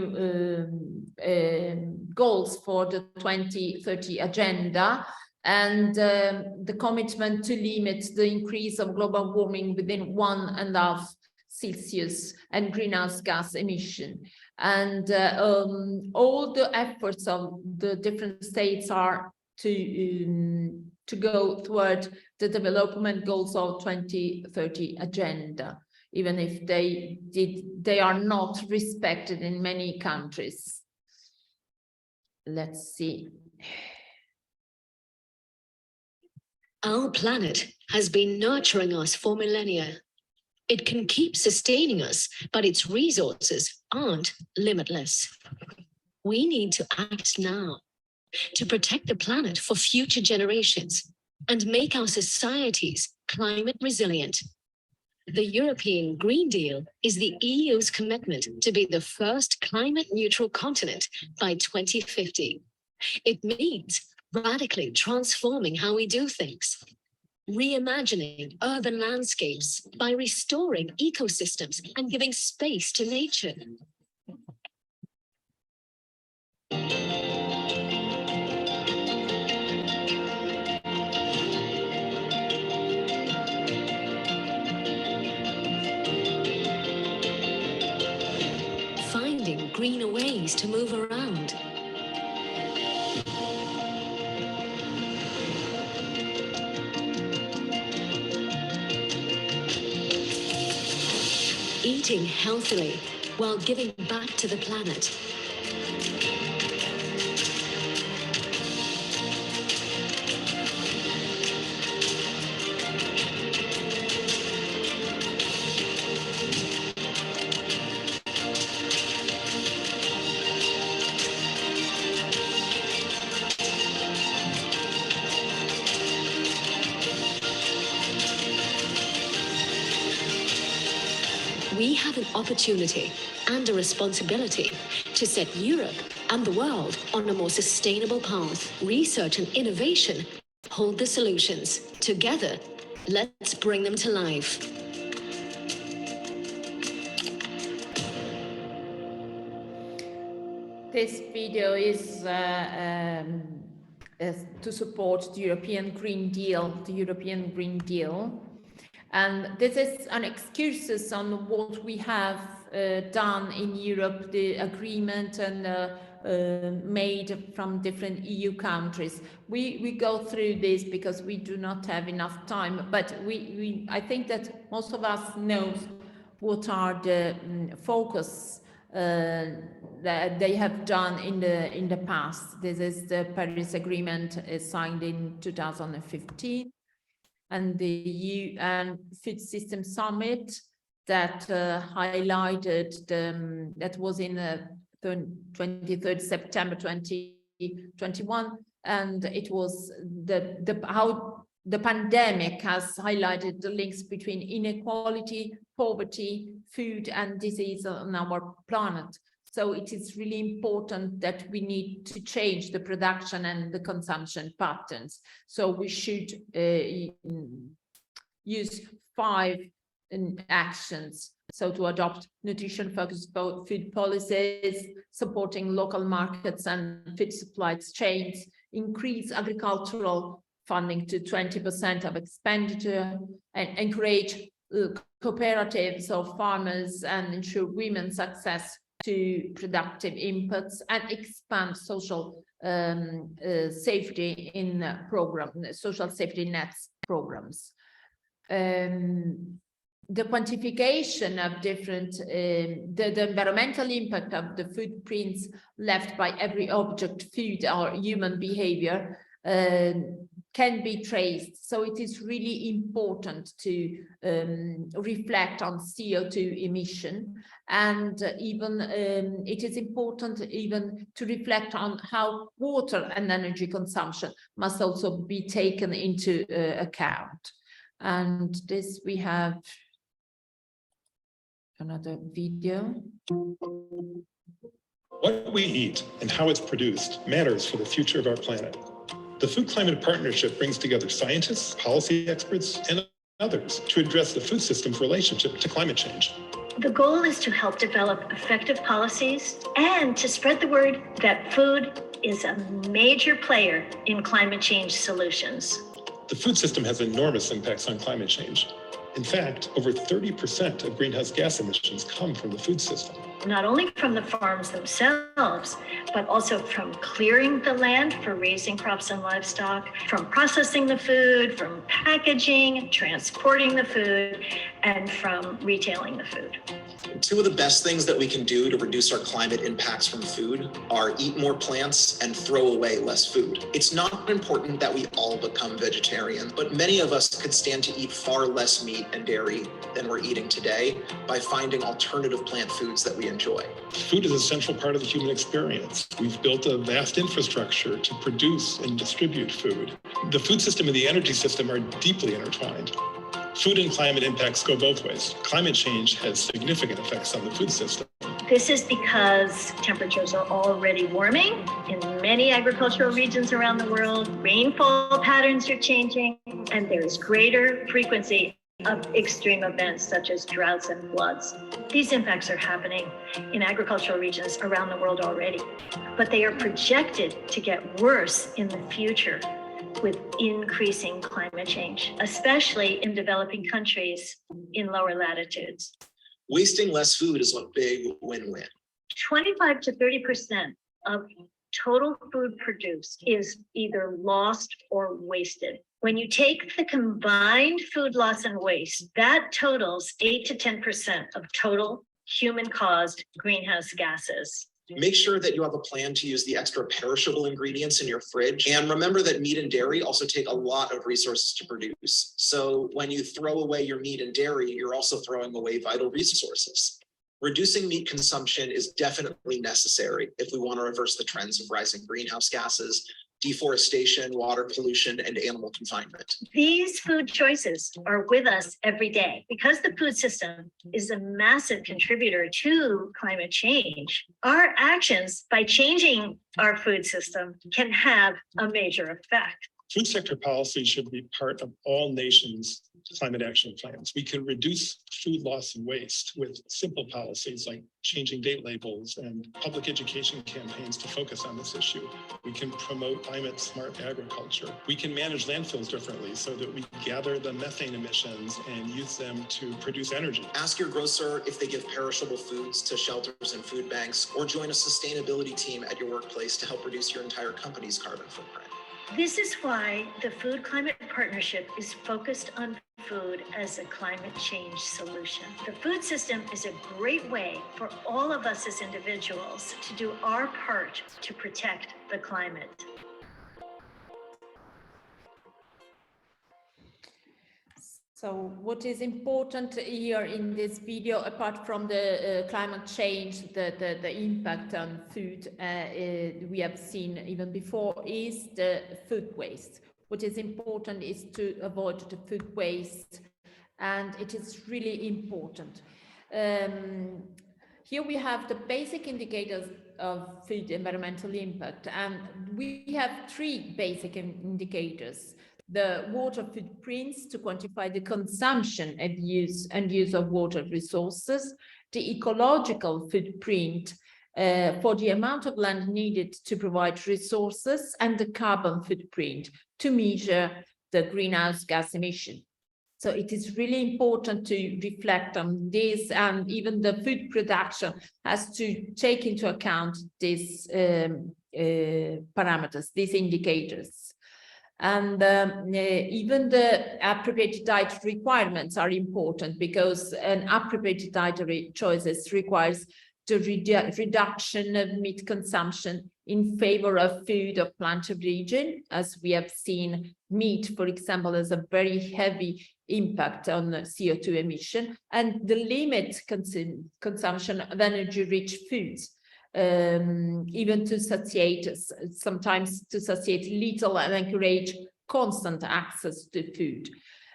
goals for the 2030 agenda, and the commitment to limit the increase of global warming within 1.5 Celsius and greenhouse gas emission. And all the efforts of the different states are to go toward the development goals of 2030 agenda, even if they are not respected in many countries. Let's see. Our planet has been nurturing us for millennia. It can keep sustaining us, but its resources aren't limitless. We need to act now to protect the planet for future generations and make our societies climate resilient. The European Green Deal is the EU's commitment to be the first climate neutral continent by 2050. It means radically transforming how we do things, reimagining urban landscapes by restoring ecosystems and giving space to nature. Finding greener ways to move around. Eating healthily while giving back to the planet. We have an opportunity and a responsibility to set Europe and the world on a more sustainable path. Research and innovation hold the solutions. Together, let's bring them to life. This video is to support the European Green Deal, And this is an excursus on what we have done in Europe, the agreement and made from different EU countries. We go through this because we do not have enough time, but I think that most of us know what are the focus that they have done in the past. This is the Paris Agreement signed in 2015. And the UN Food System Summit that highlighted that was in 23rd September 2021, and it was how the pandemic has highlighted the links between inequality, poverty, food, and disease on our planet. So it is really important that we need to change the production and the consumption patterns. So we should use 5 actions. So to adopt nutrition-focused food policies, supporting local markets and food supply chains, increase agricultural funding to 20% of expenditure, and encourage cooperatives of farmers and ensure women's access to productive inputs, and expand social safety in social safety nets programs. The quantification of different, the environmental impact of the footprints left by every object, food, or human behavior can be traced. So it is really important to reflect on CO2 emission, and even it is important even to reflect on how water and energy consumption must also be taken into account. And this we have another video. What we eat and how it's produced matters for the future of our planet. The Food Climate Partnership brings together scientists, policy experts, and others to address the food system's relationship to climate change. The goal is to help develop effective policies and to spread the word that food is a major player in climate change solutions. The food system has enormous impacts on climate change. In fact, over 30% of greenhouse gas emissions come from the food system. Not only from the farms themselves, but also from clearing the land for raising crops and livestock, from processing the food, from packaging, transporting the food, and from retailing the food. Two of the best things that we can do to reduce our climate impacts from food are eat more plants and throw away less food. It's not important that we all become vegetarian, but many of us could stand to eat far less meat and dairy than we're eating today by finding alternative plant foods that we enjoy. Food is a central part of the human experience. We've built a vast infrastructure to produce and distribute food. The food system and the energy system are deeply intertwined. Food and climate impacts go both ways. Climate change has significant effects on the food system. This is because temperatures are already warming in many agricultural regions around the world. Rainfall patterns are changing, and there's greater frequency of extreme events such as droughts and floods. These impacts are happening in agricultural regions around the world already, but they are projected to get worse in the future with increasing climate change, especially in developing countries in lower latitudes. Wasting less food is a big win-win. 25 to 30% of total food produced is either lost or wasted. When you take the combined food loss and waste, that totals 8 to 10% of total human-caused greenhouse gases. Make sure that you have a plan to use the extra perishable ingredients in your fridge. And remember that meat and dairy also take a lot of resources to produce. So when you throw away your meat and dairy, you're also throwing away vital resources. Reducing meat consumption is definitely necessary if we want to reverse the trends of rising greenhouse gases, deforestation, water pollution, and animal confinement. These food choices are with us every day. Because the food system is a massive contributor to climate change, our actions by changing our food system can have a major effect. Food sector policy should be part of all nations' climate action plans. We can reduce food loss and waste with simple policies like changing date labels and public education campaigns to focus on this issue. We can promote climate smart agriculture. We can manage landfills differently so that we gather the methane emissions and use them to produce energy. Ask your grocer if they give perishable foods to shelters and food banks, or join a sustainability team at your workplace to help reduce your entire company's carbon footprint. This is why the Food Climate Partnership is focused on food as a climate change solution. The food system is a great way for all of us as individuals to do our part to protect the climate. So what is important here in this video, apart from the climate change, the impact on food we have seen even before, is the food waste. What is important is to avoid the food waste, and it is really important. Here we have the basic indicators of food environmental impact, and we have three basic indicators. The water footprints to quantify the consumption and use of water resources, the ecological footprint for the amount of land needed to provide resources, and the carbon footprint to measure the greenhouse gas emission. So it is really important to reflect on this, and even the food production has to take into account these parameters, these indicators. And even the appropriate diet requirements are important, because an appropriate dietary choices requires the reduction of meat consumption in favor of food of plant origin, as we have seen. Meat, for example, has a very heavy impact on CO2 emission, and the limit consumption of energy-rich foods, even to satiate, sometimes to satiate little and encourage constant access to food.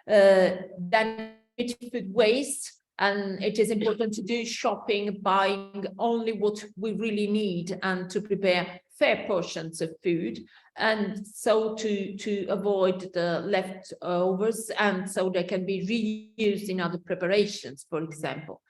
Then food waste, and it is important to do shopping, buying only what we really need, and to prepare fair portions of food, and so to avoid the leftovers, and so they can be reused in other preparations, for example.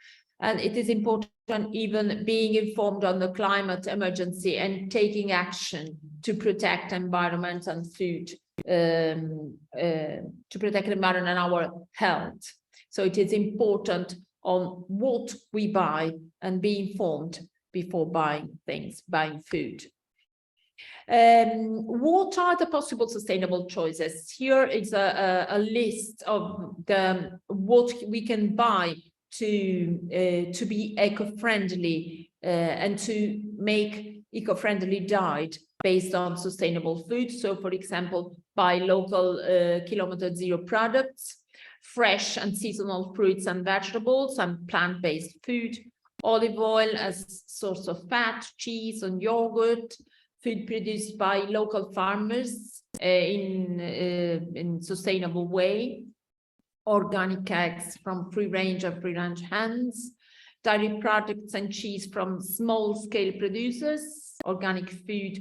And it is important even being informed on the climate emergency and taking action to protect environment and food, to protect the environment and our health. So it is important on what we buy and be informed before buying things, buying food. What are the possible sustainable choices? Here is a list of what we can buy to be eco-friendly and to make eco-friendly diet based on sustainable food. So, for example, buy local kilometer zero products, fresh and seasonal fruits and vegetables, and plant-based food, olive oil as source of fat, cheese and yogurt, food produced by local farmers in sustainable way, organic eggs from free-range or free-range hens, dairy products and cheese from small-scale producers, organic food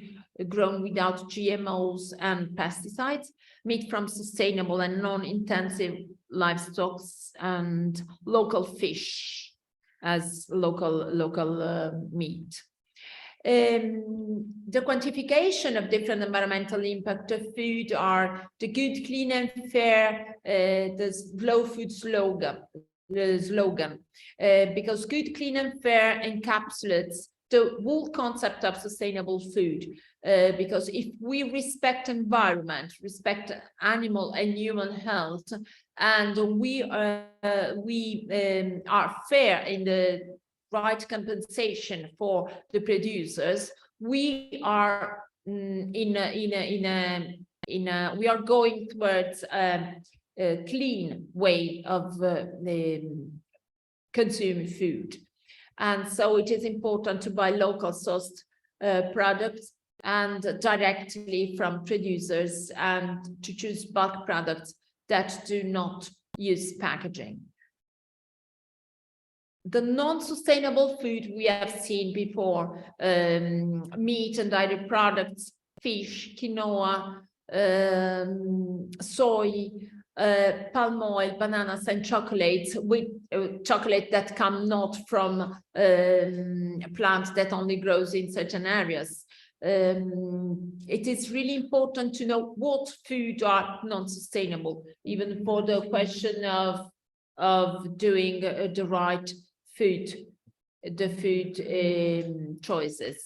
grown without GMOs and pesticides, meat from sustainable and non-intensive livestock, and local fish as local meat. The quantification of different environmental impact of food are the good, clean and fair, the slow food slogan, because good, clean and fair encapsulates the whole concept of sustainable food, because if we respect environment, respect animal and human health, and we are fair in the right compensation for the producers, we are we are going towards a clean way of consuming food. And so it is important to buy local sourced products and directly from producers, and to choose bulk products that do not use packaging. The non-sustainable food we have seen before, meat and dairy products, fish, quinoa, soy, palm oil, bananas and chocolates, with chocolate that come not from plants that only grows in certain areas. It is really important to know what food are non-sustainable, even for the question of doing the right food choices.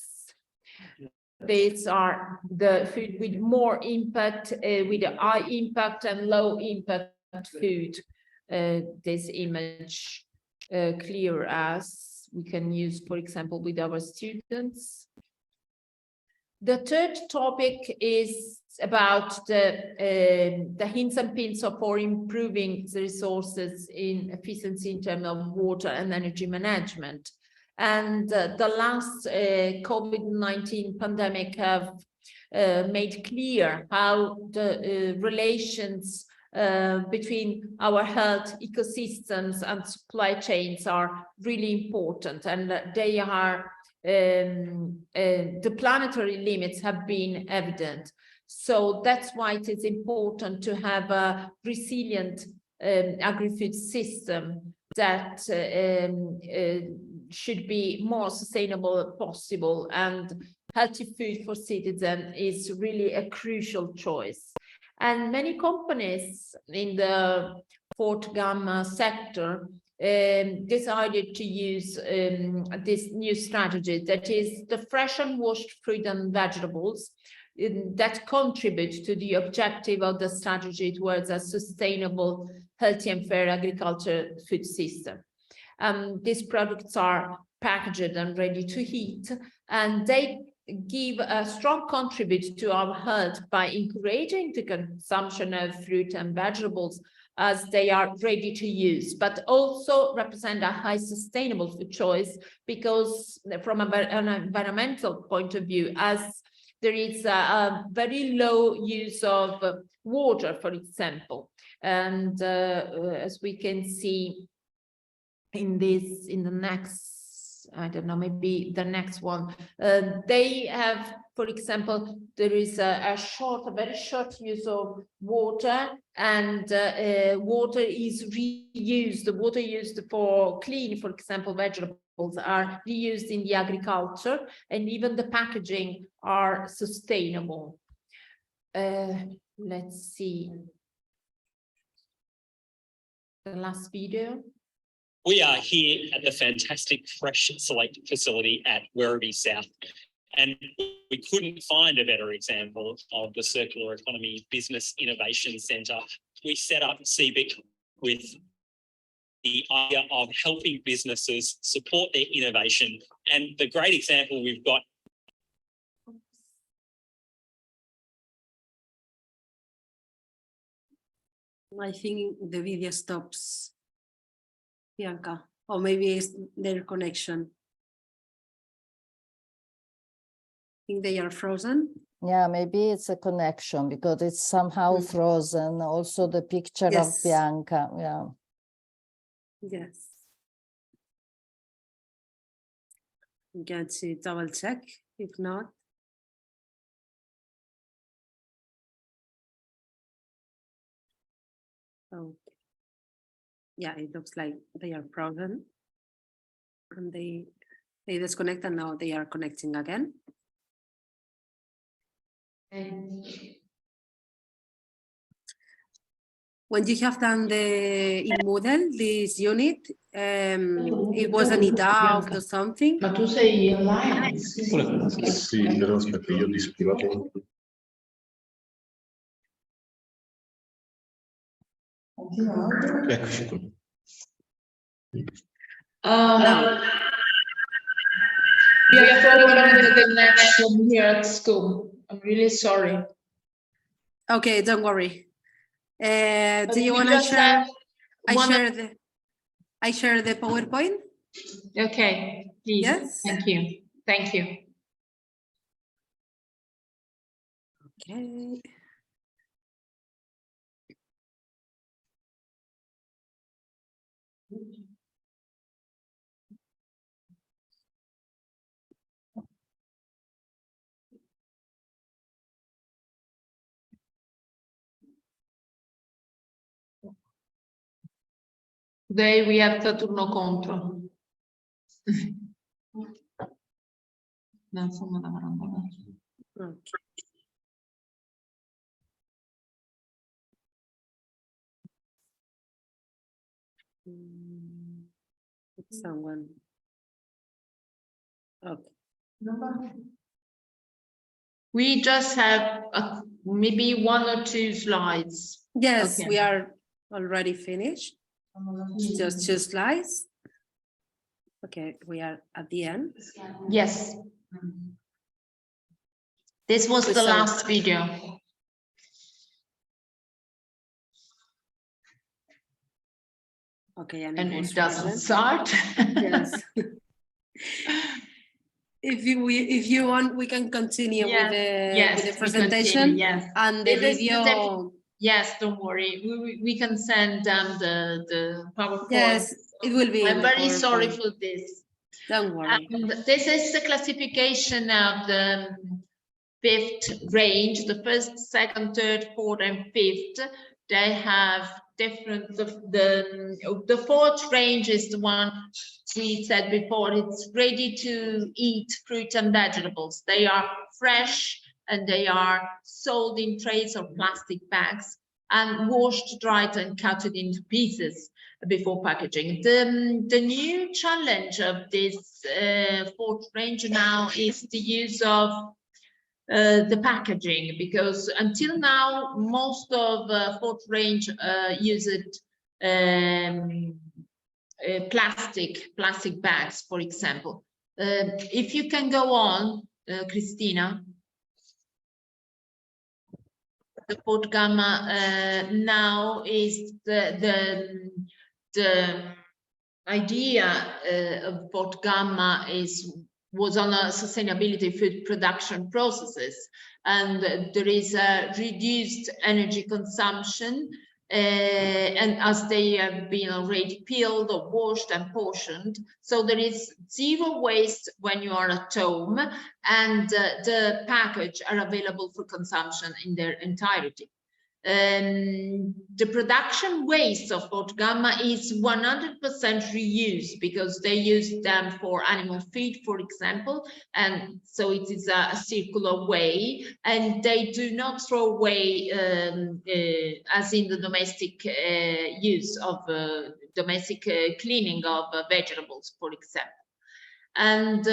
These are the food with more impact, with a high impact and low impact food. This image clear as we can use, for example, with our students. The third topic is about the hints and pins for improving the resources in efficiency in terms of water and energy management. And the last COVID-19 pandemic have made clear how the relations between our health ecosystems and supply chains are really important, and they are the planetary limits have been evident. So that's why it is important to have a resilient agri-food system that should be more sustainable possible, and healthy food for citizens is really a crucial choice. And many companies in the fourth gamma sector decided to use this new strategy, that is the fresh and washed fruit and vegetables that contribute to the objective of the strategy towards a sustainable, healthy and fair agriculture food system. These products are packaged and ready to eat, and they give a strong contribute to our health by encouraging the consumption of fruit and vegetables as they are ready to use, but also represent a high sustainable food choice, because from an environmental point of view, as there is a very low use of water, for example. And as we can see in this, in the next, I don't know, maybe the next one, they have, for example, there is a very short use of water, and water is reused. The water used for clean, for example, vegetables are reused in the agriculture, and even the packaging are sustainable. Let's see the last video. We are here at the fantastic Fresh Select facility at Werribee South, and we couldn't find a better example of the Circular Economy Business Innovation Centre. We set up CBIC with the idea of helping businesses support their innovation, and the great example we've got. I think the video stops, Bianca, or maybe it's their connection. I think they are frozen. Yeah, maybe it's a connection, because it's somehow frozen. Also the picture of Bianca, yeah. Yes. I'm going to double check, if not. Oh, yeah, it looks like they are frozen, and they disconnect, and now they are connecting again. When you have done the in Moodle, this unit, it was an EDAF or something. Ma tu sei online? Sì, però aspetta, io disattivato. Eccoci qui. We are problems with the connection here at school. I'm really sorry. Okay, don't worry. Do you want to share? I share the PowerPoint. Okay, please. Yes. Thank you. Thank you. Okay. Today we have turno contro. Non sono lavorando. Okay. Someone. Okay. We just have maybe 1 or 2 slides. Yes, Okay. we are already finished. Just 2 slides. Okay, we are at the end. Yes. This was the last video. Okay, and it doesn't start. Yes. If you want, we can continue with the presentation. Yes, and the video. Yes, don't worry. We can send them the PowerPoint. Yes, it will be. I'm very sorry for this. Don't worry. This is the classification of the fifth range, the first, second, third, fourth, and fifth. They have different, the fourth range is the one we said before. It's ready to eat fruit and vegetables. They are fresh and they are sold in trays or plastic bags and washed, dried, and cut it into pieces before packaging. The new challenge of this fourth range now is the use of the packaging, because until now most of fourth range used plastic bags, for example. If you can go on, Christina. The fourth gamma now is the idea of fourth gamma was on a sustainability food production processes, and there is a reduced energy consumption, and as they have been already peeled or washed and portioned, so there is zero waste when you are at home, and the package are available for consumption in their entirety. The production waste of fourth gamma is 100% reused, because they use them for animal feed, for example, and so it is a circular way, and they do not throw away as in the domestic use of domestic cleaning of vegetables, for example. And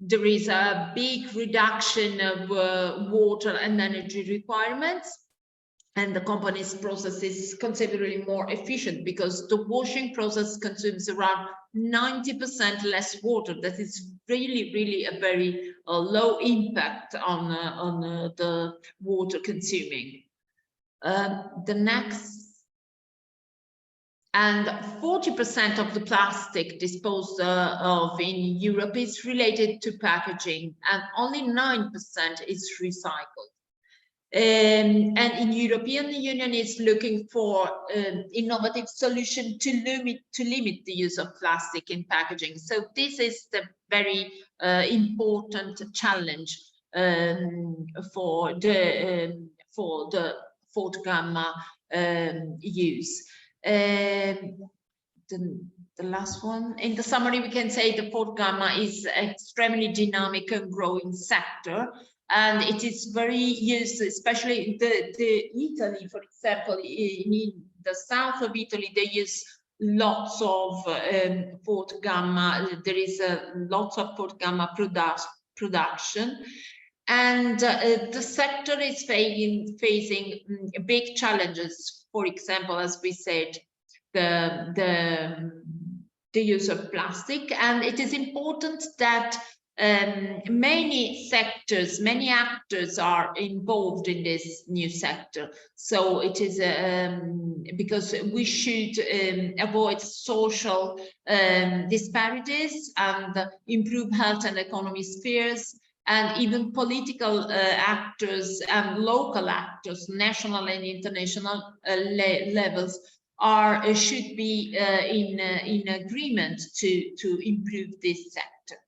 there is a big reduction of water and energy requirements, and the company's process is considerably more efficient, because the washing process consumes around 90% less water. That is really a very low impact on the water consuming. The next. And 40% of the plastic disposed of in Europe is related to packaging, and only 9% is recycled. And in European Union is looking for innovative solution to limit the use of plastic in packaging. So this is the very important challenge for the fourth gamma use. The last one, in the summary, we can say the fourth gamma is extremely dynamic and growing sector, and it is very used, especially in Italy, for example. In the south of Italy, they use lots of fourth gamma. There is lots of fourth gamma production. And the sector is facing big challenges. For example, as we said, the use of plastic, and it is important that many sectors, many actors are involved in this new sector. So it is because we should avoid social disparities and improve health and economy spheres. And even political actors and local actors, national and international levels, should be in agreement to improve this sector.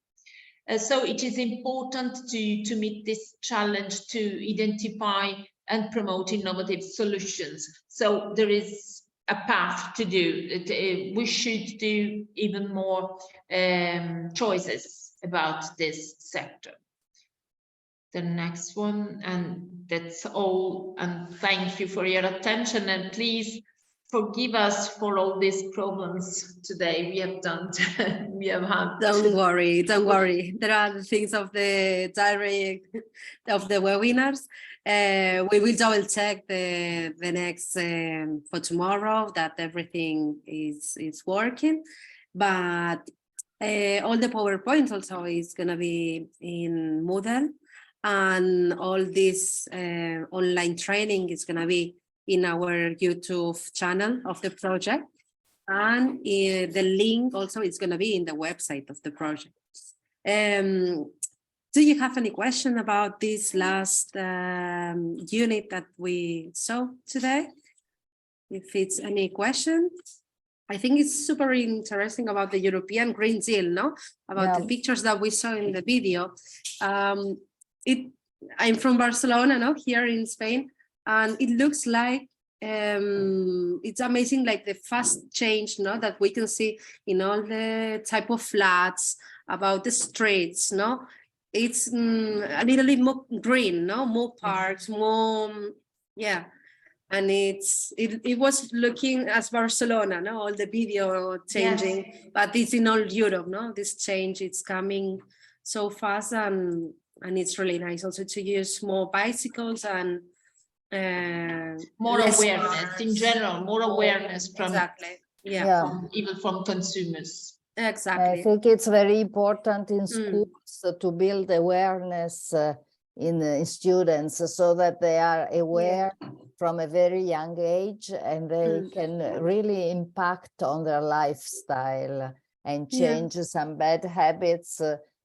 So it is important to meet this challenge, to identify and promote innovative solutions. So there is a path to do it. We should do even more choices about this sector. The next one, and that's all, and thank you for your attention, and please forgive us for all these problems today we have done. We have had. Don't worry. There are the things of the diary of the webinars. We will double check the next for tomorrow that everything is working, but All the PowerPoint also is going to be in Moodle, and all this online training is going to be in our YouTube channel of the project. And the link also is going to be in the website of the project. Do you have any question about this last unit that we saw today? If it's any question, I think it's super interesting about the European Green Deal, no? About the pictures that we saw in the video. I'm from Barcelona, no? Here in Spain, and it looks like it's amazing, like the fast change, no? That we can see in all the type of flats, about the streets, no? It's a little bit more green, no? More parks, more, yeah. And it was looking as Barcelona, no? All the video changing, but it's in all Europe, no? This change, it's coming so fast, and it's really nice also to use more bicycles and more awareness in general, more awareness from even from consumers. Exactly. I think it's very important in schools to build awareness in students, so that they are aware from a very young age, and they can really impact on their lifestyle and change some bad habits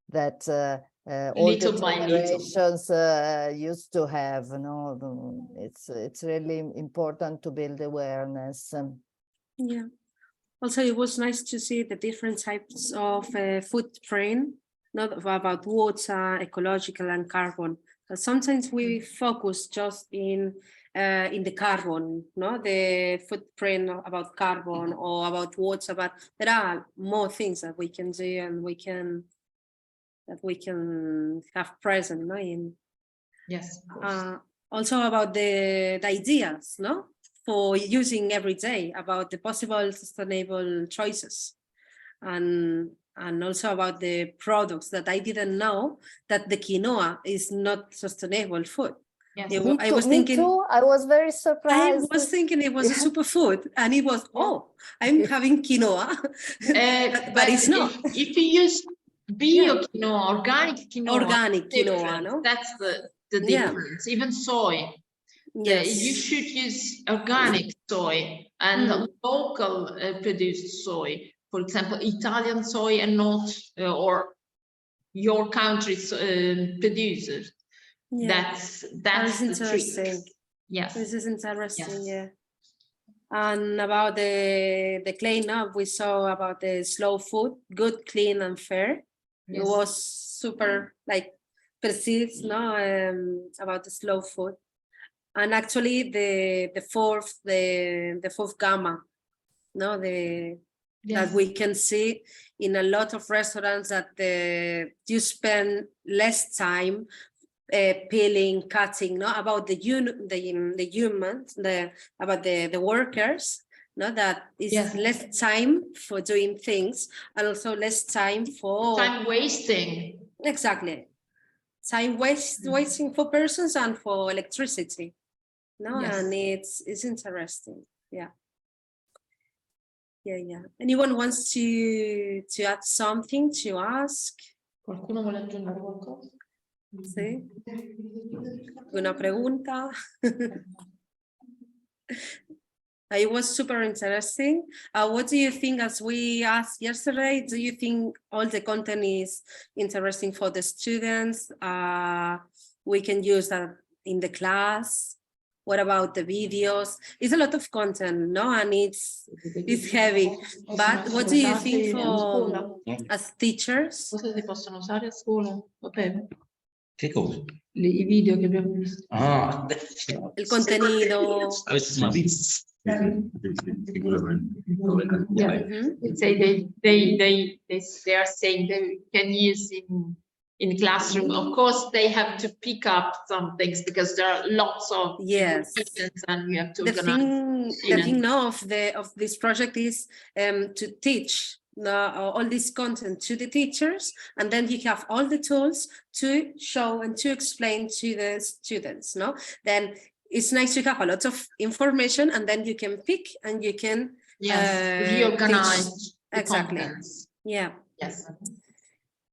that older generations used to have. No, it's really important to build awareness. Yeah. Also, it was nice to see the different types of footprint, not about water, ecological, and carbon. But sometimes we focus just in the carbon, no, the footprint about carbon or about water. But there are more things that we can do, and we can have present, no? Also about the ideas, no, for using every day, about the possible sustainable choices, and also about the products that I didn't know that the quinoa is not sustainable food. Yes. I was thinking, me too. I was very surprised. I was thinking it was a superfood, and it was, I'm having quinoa, but it's not. If you use bio quinoa, organic quinoa, no? That's the difference. Even soy. You should use organic soy and local produced soy. For example, Italian soy, and not or your country's producers. That's interesting. The trick. Yes, this is interesting. Yeah. And about the cleanup, we saw about the slow food, good, clean, and fair. It was super precise, no, about the slow food. And actually the fourth gamma, no, that we can see in a lot of restaurants, that you spend less time peeling, cutting, no, about the humans, about the workers, no, that is less time for doing things, and also less time for time wasting. Exactly, time wasting for persons and for electricity. No, and it's interesting. Yeah. Anyone wants to add something, to ask? Qualcuno vuole aggiungere qualcosa? Sí. ¿Una pregunta? It was super interesting. What do you think, as we asked yesterday, do you think all the content is interesting for the students? We can use that in the class. What about the videos? It's a lot of content, no? And it's heavy. But what do you think for as teachers? Cosa si possono usare a scuola? Vabbè. Che cosa? I video che abbiamo visto. Il contenido. They are saying they can use in classroom. Of course, they have to pick up some things, because there are lots of students, and you have to organize. The thing now of this project is to teach all this content to the teachers, and then you have all the tools to show and to explain to the students. No, then it's nice to have a lot of information, and then you can pick and you can reorganize exactly. Contents. Yeah. Yes.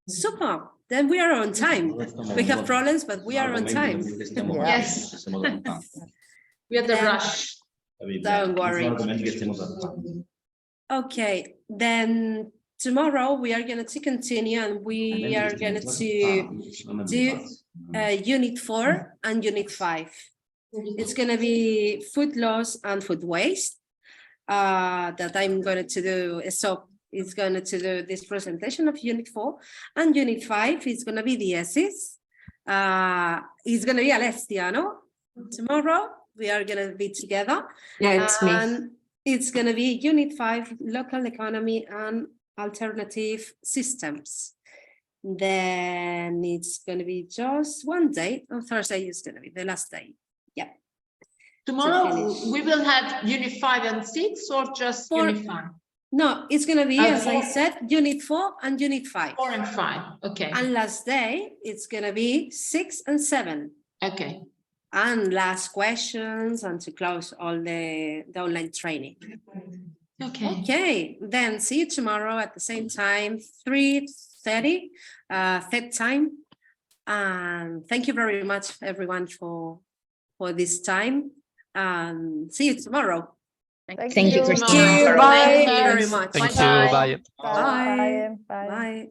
Super. Then we are on time. We have problems, but we are on time. Yes. We had the Then- rush. Don't worry. Okay, then tomorrow we are going to continue and we are going to do Unit 4 and Unit 5. It's going to be food loss and food waste that I'm going to do. So it's going to do this presentation of Unit 4, and Unit 5 is going to be the S's. It's going to be Alessia, no? Tomorrow we are going to be together. Yeah, it's me. And it's going to be Unit 5, local economy and alternative systems. Then it's going to be just one day. On Thursday is going to be the last day. Yeah. Tomorrow we will have Unit 5 and 6 or just Unit 5? No, it's going to be, as I said, Unit 4 and Unit 5. 4 and 5, okay. And last day, it's going to be 6 and 7. Okay. And last questions and to close all the online training. Okay. Okay, then see you tomorrow at the same time, 3:30 FET time. And thank you very much, everyone, for this time. See you tomorrow. Thank you, Christina. Bye. Thank you very much. Thank you. Bye. Bye. Bye. Bye.